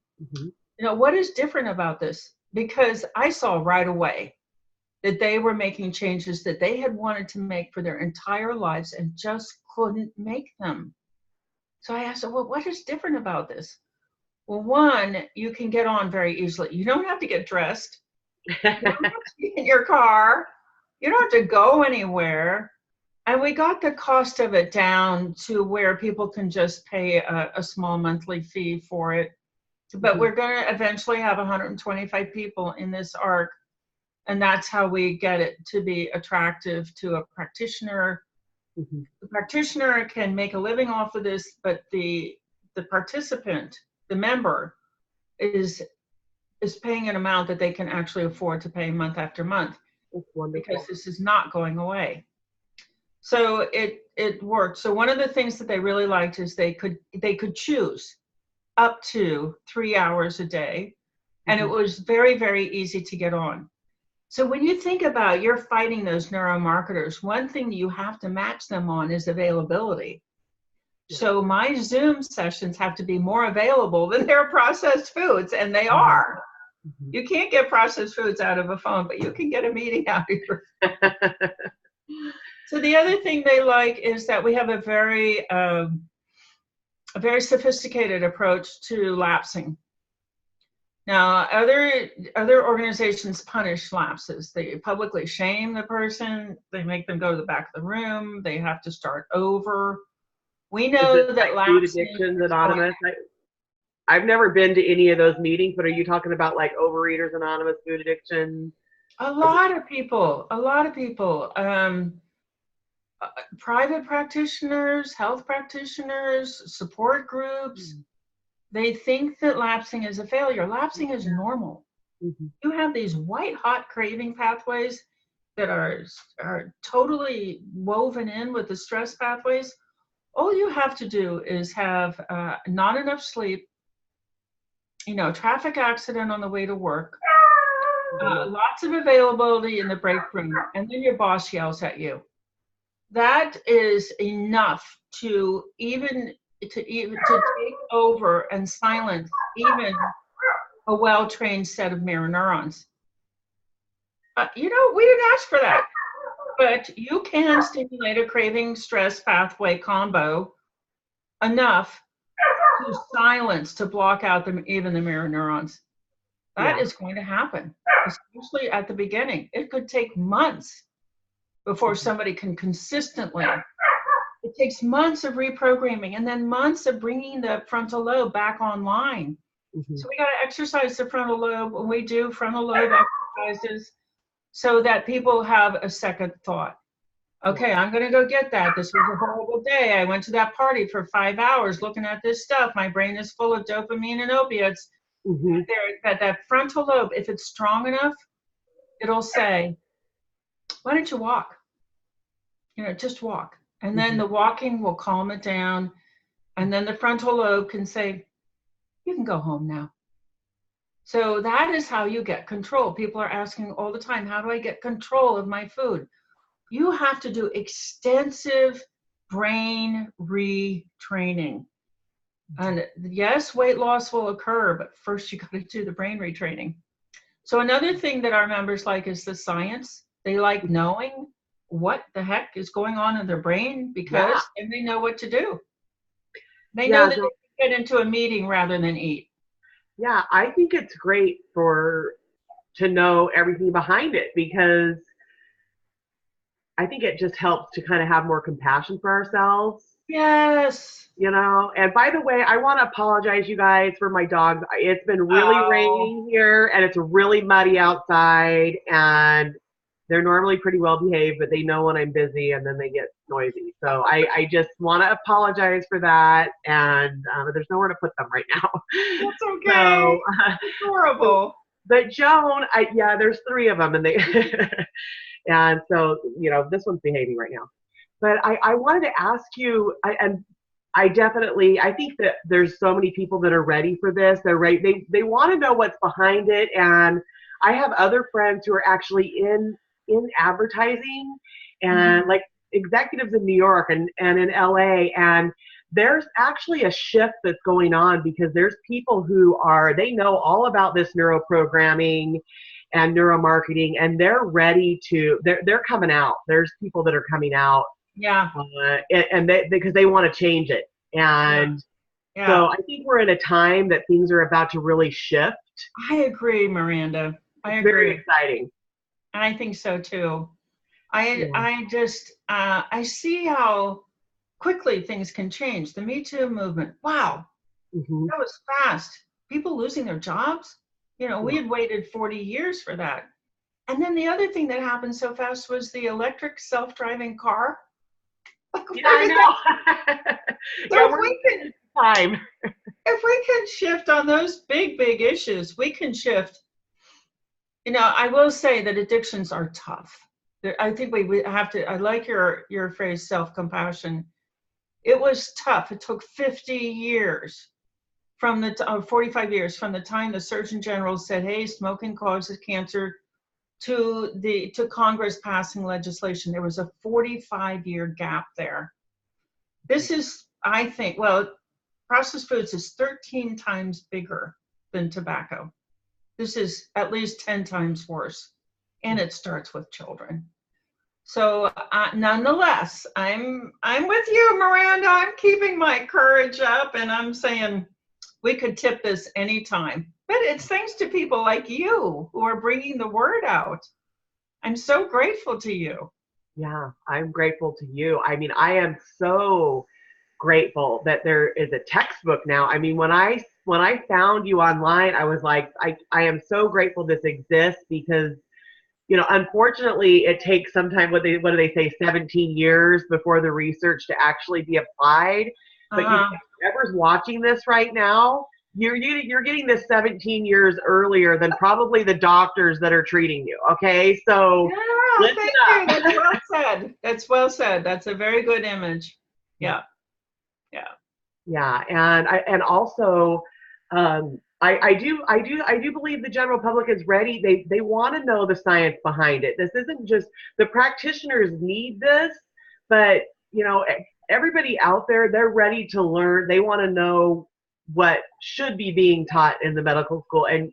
What is different about this? Because I saw right away that they were making changes that they had wanted to make for their entire lives and just couldn't make them. So I asked, well, what is different about this? Well, one, you can get on very easily. You don't have to get dressed. You don't have to be in your car. You don't have to go anywhere. And we got the cost of it down to where people can just pay a small monthly fee for it. But we're going to eventually have 125 people in this arc. And that's how we get it to be attractive to a practitioner. The practitioner can make a living off of this, but the participant, the member, is paying an amount that they can actually afford to pay month after month. That's wonderful. Because this is not going away. So it worked. So one of the things that they really liked is they could choose up to 3 hours a day, and it was very, very easy to get on. So when you think about you're fighting those neuromarketers, one thing you have to match them on is availability. So my Zoom sessions have to be more available than their processed foods, and they are. You can't get processed foods out of a phone, but you can get a meeting out of your phone. So the other thing they like is that we have a very sophisticated approach to lapsing. Now, other organizations punish lapses. They publicly shame the person. They make them go to the back of the room. They have to start over. We know that like Food Addictions Anonymous. I've never been to any of those meetings, but are you talking about like Overeaters Anonymous, Food Addiction? A lot of people. Private practitioners, health practitioners, support groups, they think that lapsing is a failure. Lapsing is normal. You have these white hot craving pathways that are totally woven in with the stress pathways. All you have to do is have not enough sleep, traffic accident on the way to work, Lots of availability in the break room, and then your boss yells at you. That is enough to take over and silence even a well-trained set of mirror neurons. We didn't ask for that, but you can stimulate a craving stress pathway combo enough to silence, to block out even the mirror neurons. That is going to happen, especially at the beginning. It could take months before somebody can consistently. It takes months of reprogramming and then months of bringing the frontal lobe back online. So we got to exercise the frontal lobe when we do frontal lobe exercises so that people have a second thought. Okay, I'm going to go get that. This was a horrible day. I went to that party for 5 hours looking at this stuff. My brain is full of dopamine and opiates. That frontal lobe, if it's strong enough, it'll say, why don't you walk? Just walk. And then the walking will calm it down. And then the frontal lobe can say, you can go home now. So that is how you get control. People are asking all the time, how do I get control of my food? You have to do extensive brain retraining. And yes, weight loss will occur, but first you got to do the brain retraining. So another thing that our members like is the science. They like knowing what the heck is going on in their brain because then they know what to do. They know that they can get into a meeting rather than eat. Yeah, I think it's great to know everything behind it, because I think it just helps to kind of have more compassion for ourselves. Yes. And by the way, I want to apologize, you guys, for my dogs. It's been really raining here, and it's really muddy outside, and they're normally pretty well behaved, but they know when I'm busy, and then they get noisy. So I just want to apologize for that, and there's nowhere to put them right now. That's okay. So, it's horrible. But Joan, there's 3 of them, and they and so this one's behaving right now. But I wanted to ask you, I think that there's so many people that are ready for this. They're ready. They want to know what's behind it. And I have other friends who are actually in advertising and like executives in New York and in LA. And there's actually a shift that's going on because there's people who they know all about this neuroprogramming and neuromarketing, and they're ready they're coming out. There's people that are coming out. Yeah. Because they want to change it. And so I think we're in a time that things are about to really shift. I agree, Miranda. I agree. Very exciting. I think so too. I see how quickly things can change. The Me Too movement. Wow. That was fast. People losing their jobs. We had waited 40 years for that. And then the other thing that happened so fast was the electric self-driving car. I know. So if we can shift on those big issues, we can shift. I will say that addictions are tough. I think we have to. I like your phrase, self-compassion. It was tough. It took 50 years, 45 years from the time the Surgeon General said, "Hey, smoking causes cancer," to Congress passing legislation. There was a 45-year gap there. This is, I think, processed foods is 13 times bigger than tobacco. This is at least 10 times worse, and it starts with children. So nonetheless, I'm with you, Miranda. I'm keeping my courage up, and I'm saying we could tip this anytime. But it's thanks to people like you who are bringing the word out. I'm so grateful to you. Yeah, I'm grateful to you. I mean, I am so grateful that there is a textbook now. I mean, when I found you online, I was like, I am so grateful this exists because, unfortunately, it takes sometimes, what do they say, 17 years before the research to actually be applied. But whoever's watching this right now, you're getting this 17 years earlier than probably the doctors that are treating you. Okay, so thank you. That's well said. That's well said. That's a very good image. Yeah. And also, I do believe the general public is ready. They want to know the science behind it. This isn't just the practitioners need this, but you know, everybody out there, they're ready to learn. They want to know what should be being taught in the medical school, and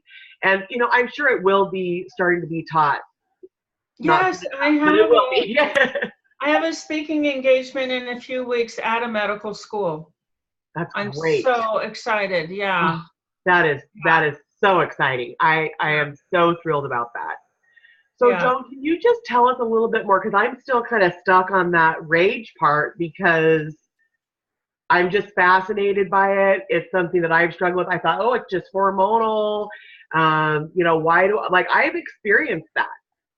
you know, I'm sure it will be starting to be taught. Not, Yes, I but it have will be. I have a speaking engagement in a few weeks at a medical school. That's I'm great. so excited. Yeah. Oh, that is so exciting. I am so thrilled about that. So Yeah. Joan, can you just tell us a little bit more? Because I'm still kind of stuck on that rage part because I'm just fascinated by it. It's something that I've struggled with. I thought, oh, it's just hormonal. You know, why do like I've experienced that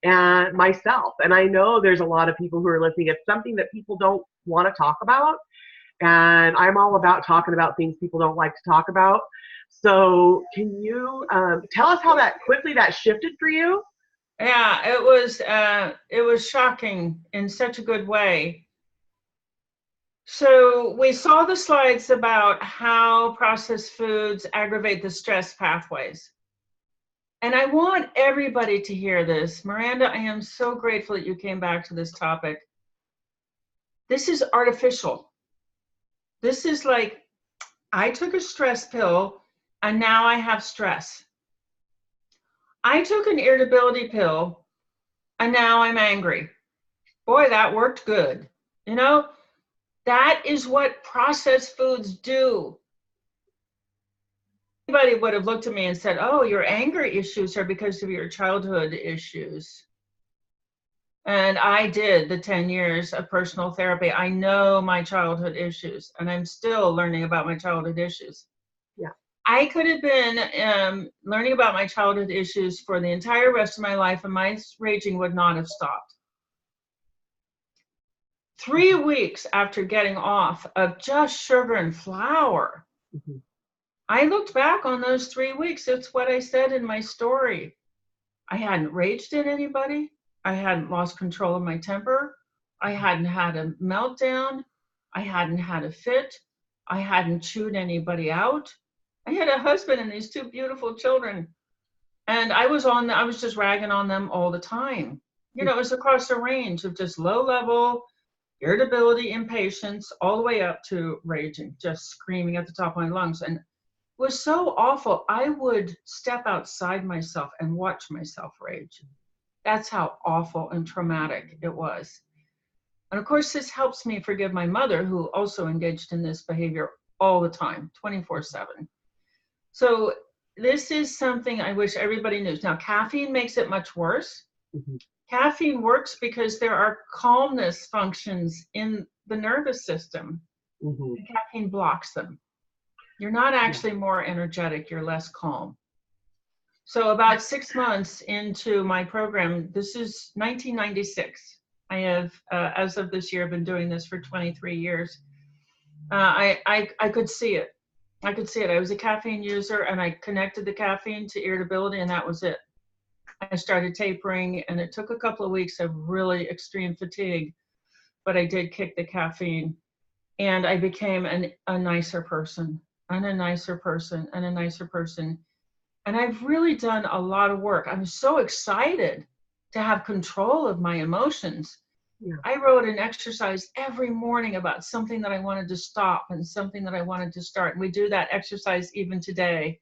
and myself, and I know there's a lot of people who are listening. It's something that people don't want to talk about, and I'm all about talking about things people don't like to talk about. So, can you tell us how that quickly that shifted for you? Yeah, it was shocking in such a good way. So we saw the slides about how processed foods aggravate the stress pathways. And I want everybody to hear this. Miranda, I am so grateful that you came back to this topic. This is artificial. This is like, I took a stress pill and now I have stress. I took an irritability pill and now I'm angry. Boy, that worked good. You know, that is what processed foods do. Anybody would have looked at me and said, oh, your anger issues are because of your childhood issues. And I did the 10 years of personal therapy. I know my childhood issues, and I'm still learning about my childhood issues. Yeah. I could have been learning about my childhood issues for the entire rest of my life, and my raging would not have stopped. 3 weeks after getting off of just sugar and flour, Mm-hmm. I looked back on those 3 weeks. It's what I said in my story. I hadn't raged at anybody. I hadn't lost control of my temper. I hadn't had a meltdown. I hadn't had a fit. I hadn't chewed anybody out. I had a husband and these 2 beautiful children. And I was just ragging on them all the time. You know, it was across the range of just low level irritability, impatience, all the way up to raging, just screaming at the top of my lungs. And was so awful. I would step outside myself and watch myself rage. That's how awful and traumatic it was. And of course, this helps me forgive my mother, who also engaged in this behavior all the time, 24/7. So this is something I wish everybody knew. Now, caffeine makes it much worse. Mm-hmm. Caffeine works because there are calmness functions in the nervous system. Mm-hmm. And caffeine blocks them. You're not actually more energetic, you're less calm. So about 6 months into my program, this is 1996. I have, as of this year, been doing this for 23 years. I could see it. I could see it. I was a caffeine user and I connected the caffeine to irritability and that was it. I started tapering and it took a couple of weeks of really extreme fatigue, but I did kick the caffeine and I became a nicer person. And a nicer person and a nicer person. And I've really done a lot of work. I'm so excited to have control of my emotions. Yeah. I wrote an exercise every morning about something that I wanted to stop and something that I wanted to start. And we do that exercise even today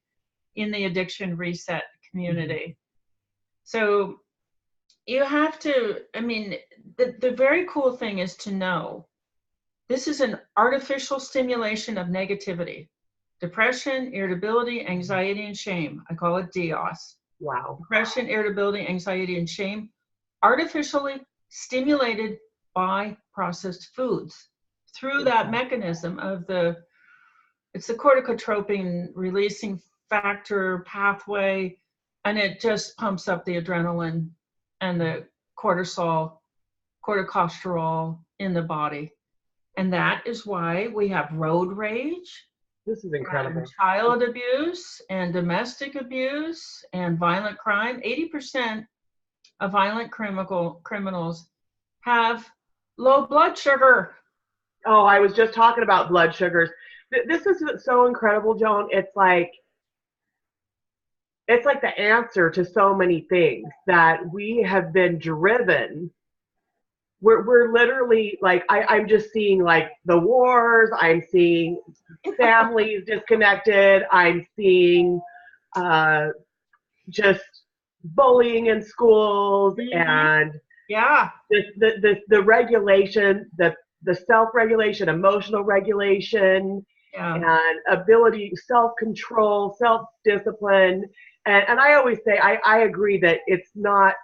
in the Addiction Reset community. So you have to, I mean, the very cool thing is to know this is an artificial stimulation of negativity. Depression, irritability, anxiety, and shame. I call it DOS. Wow. Depression, irritability, anxiety, and shame, artificially stimulated by processed foods through that mechanism of it's the corticotropin releasing factor pathway, and it just pumps up the adrenaline and the corticosterol in the body. And that is why we have road rage. This is incredible. And child abuse and domestic abuse and violent crime. 80% of violent criminals have low blood sugar. Oh, I was just talking about blood sugars. This is so incredible, Joan. It's like it's like the answer to so many things that we have been driven. We're literally like, I'm just seeing like the wars, I'm seeing families disconnected, I'm seeing just bullying in schools, and Yeah. the regulation, the self-regulation, emotional regulation, Yeah. and ability, self-control, self-discipline. And I always say, I agree that it's not,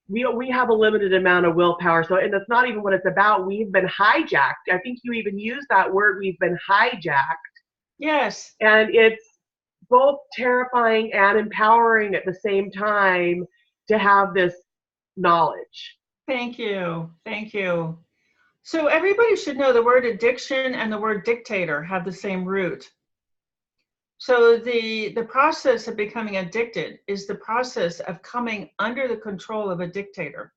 we have a limited amount of willpower. So, and that's not even what it's about. We've been hijacked. I think you even used that word, we've been hijacked. Yes. And it's both terrifying and empowering at the same time to have this knowledge. Thank you. Thank you. So everybody should know the word addiction and the word dictator have the same root. So the process of becoming addicted is the process of coming under the control of a dictator.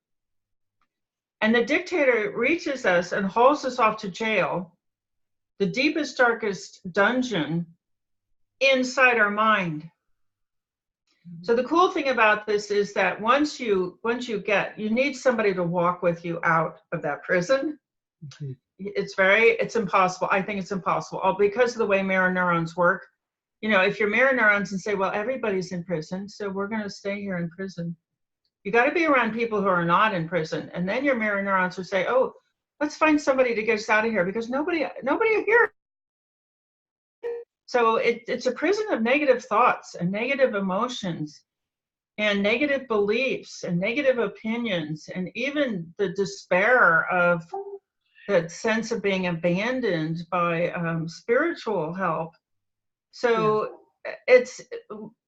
And the dictator reaches us and hauls us off to jail, the deepest, darkest dungeon inside our mind. So the cool thing about this is that once you need somebody to walk with you out of that prison. Mm-hmm. It's impossible. I think it's impossible. Because of the way mirror neurons work. You know, if you're mirror neurons and say, well, everybody's in prison, so we're going to stay here in prison. You got to be around people who are not in prison. And then your mirror neurons will say, oh, let's find somebody to get us out of here because nobody here. So it's a prison of negative thoughts and negative emotions and negative beliefs and negative opinions and even the despair of that sense of being abandoned by spiritual help. So it's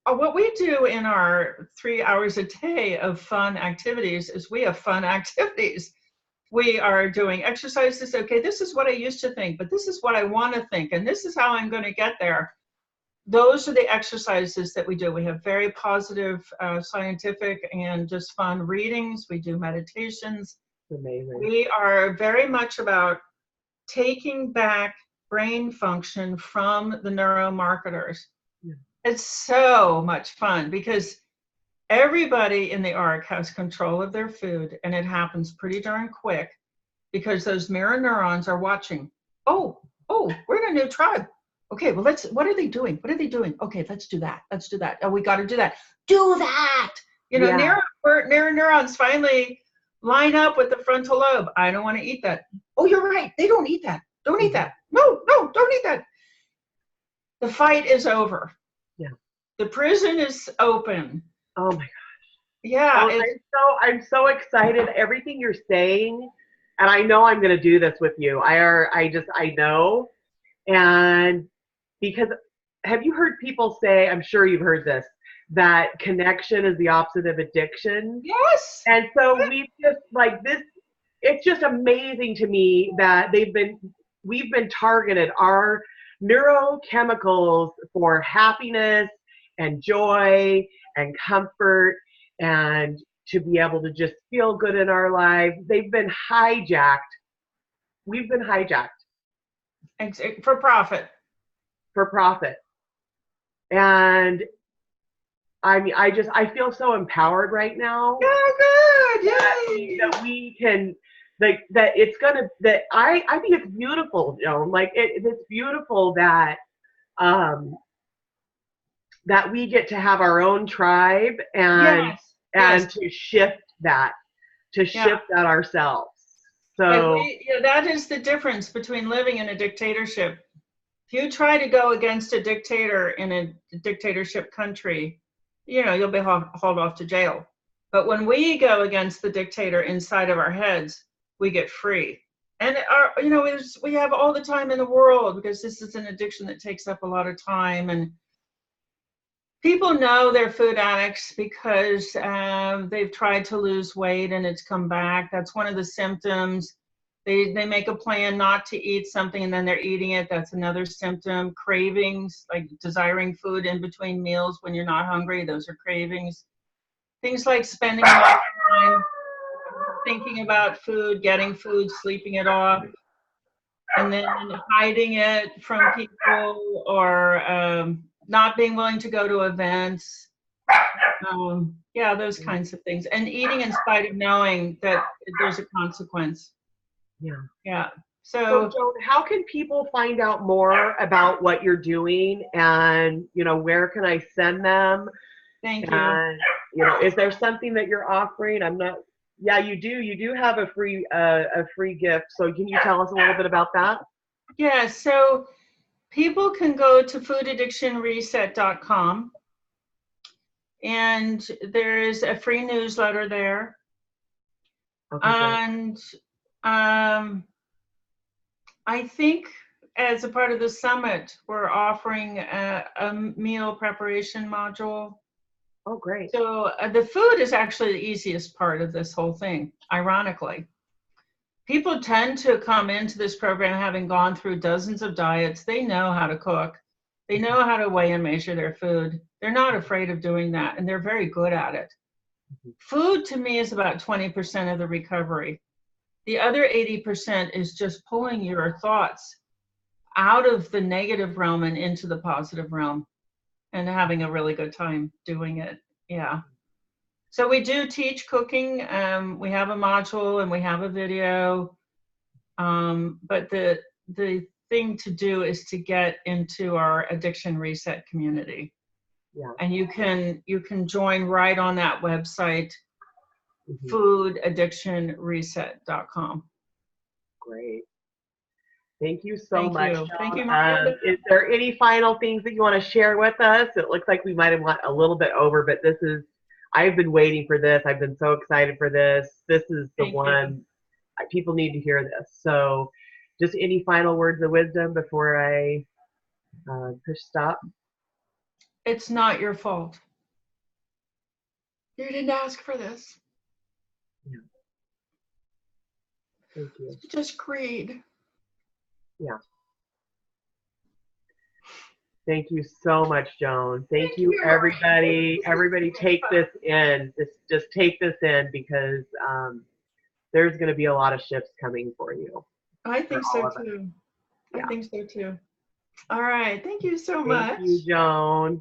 what we do in our 3 hours a day of fun activities is we have fun activities. We are doing exercises. Okay, this is what I used to think, but this is what I want to think, and this is how I'm going to get there. Those are the exercises that we do. We have very positive, scientific, and just fun readings. We do meditations. Amazing. We are very much about taking back brain function from the neuromarketers. Yeah. It's so much fun because everybody in the ARC has control of their food, and it happens pretty darn quick because those mirror neurons are watching. Oh, we're in a new tribe. Okay, well, what are they doing? What are they doing? Okay, let's do that. Let's do that. Oh, we got to do that. Do that. You know, mirror neurons finally line up with the frontal lobe. I don't want to eat that. Oh, you're right. They don't eat that. Don't eat that. No, don't eat that. The fight is over. Yeah. The prison is open. Oh my gosh. Yeah. I'm so excited. Everything you're saying, and I know I'm going to do this with you. I know. And because have you heard people say, I'm sure you've heard this, that connection is the opposite of addiction? Yes. And so we've just like this, it's just amazing to me that we've been targeted. Our neurochemicals for happiness and joy and comfort and to be able to just feel good in our lives, they've been hijacked. We've been hijacked. For profit. For profit. And I mean, I feel so empowered right now. Oh, good. Yay. That we can, like, that it's gonna, that I think it's beautiful, Joan. Like, it's beautiful that, that we get to have our own tribe and to shift that, ourselves. So that is the difference between living in a dictatorship. If you try to go against a dictator in a dictatorship country, you know, you'll be hauled off to jail. But when we go against the dictator inside of our heads, we get free. And we have all the time in the world because this is an addiction that takes up a lot of time. And people know they're food addicts because they've tried to lose weight and it's come back. That's one of the symptoms. They make a plan not to eat something and then they're eating it. That's another symptom. Cravings, like desiring food in between meals when you're not hungry, those are cravings. Things like spending a lot of time thinking about food, getting food, sleeping it off, and then hiding it from people or not being willing to go to events. Yeah, those kinds of things. And eating in spite of knowing that there's a consequence. Yeah. Yeah. So, Joan, how can people find out more about what you're doing, and where can I send them? Thank you. And is there something that you're offering? I'm not. Yeah, you do. You do have a free gift. So, can you tell us a little bit about that? Yeah. So, people can go to foodaddictionreset.com, and there is a free newsletter there. Okay, and I think as a part of the summit, we're offering a meal preparation module. Oh, great. So the food is actually the easiest part of this whole thing, ironically. People tend to come into this program having gone through dozens of diets. They know how to cook. They know how to weigh and measure their food. They're not afraid of doing that, and they're very good at it. Food to me is about 20% of the recovery. The other 80% is just pulling your thoughts out of the negative realm and into the positive realm, and having a really good time doing it. Yeah. So we do teach cooking. We have a module and we have a video. But the thing to do is to get into our addiction reset community. Yeah. And you can join right on that website, foodaddictionreset.com. Great. Thank you so much, Joan. Thank you, Miranda. Is there any final things that you want to share with us? It looks like we might have went a little bit over, but I've been waiting for this. I've been so excited for this. This is the one. People need to hear this. So just any final words of wisdom before I push stop? It's not your fault. You didn't ask for this. Yeah. Thank you. It's just greed. Yeah. Thank you so much, Joan. Thank you, everybody. Everybody take this in. Just take this in, because there's going to be a lot of shifts coming for you. I think so too. Yeah. I think so too. All right. Thank you so much. Thank you, Joan.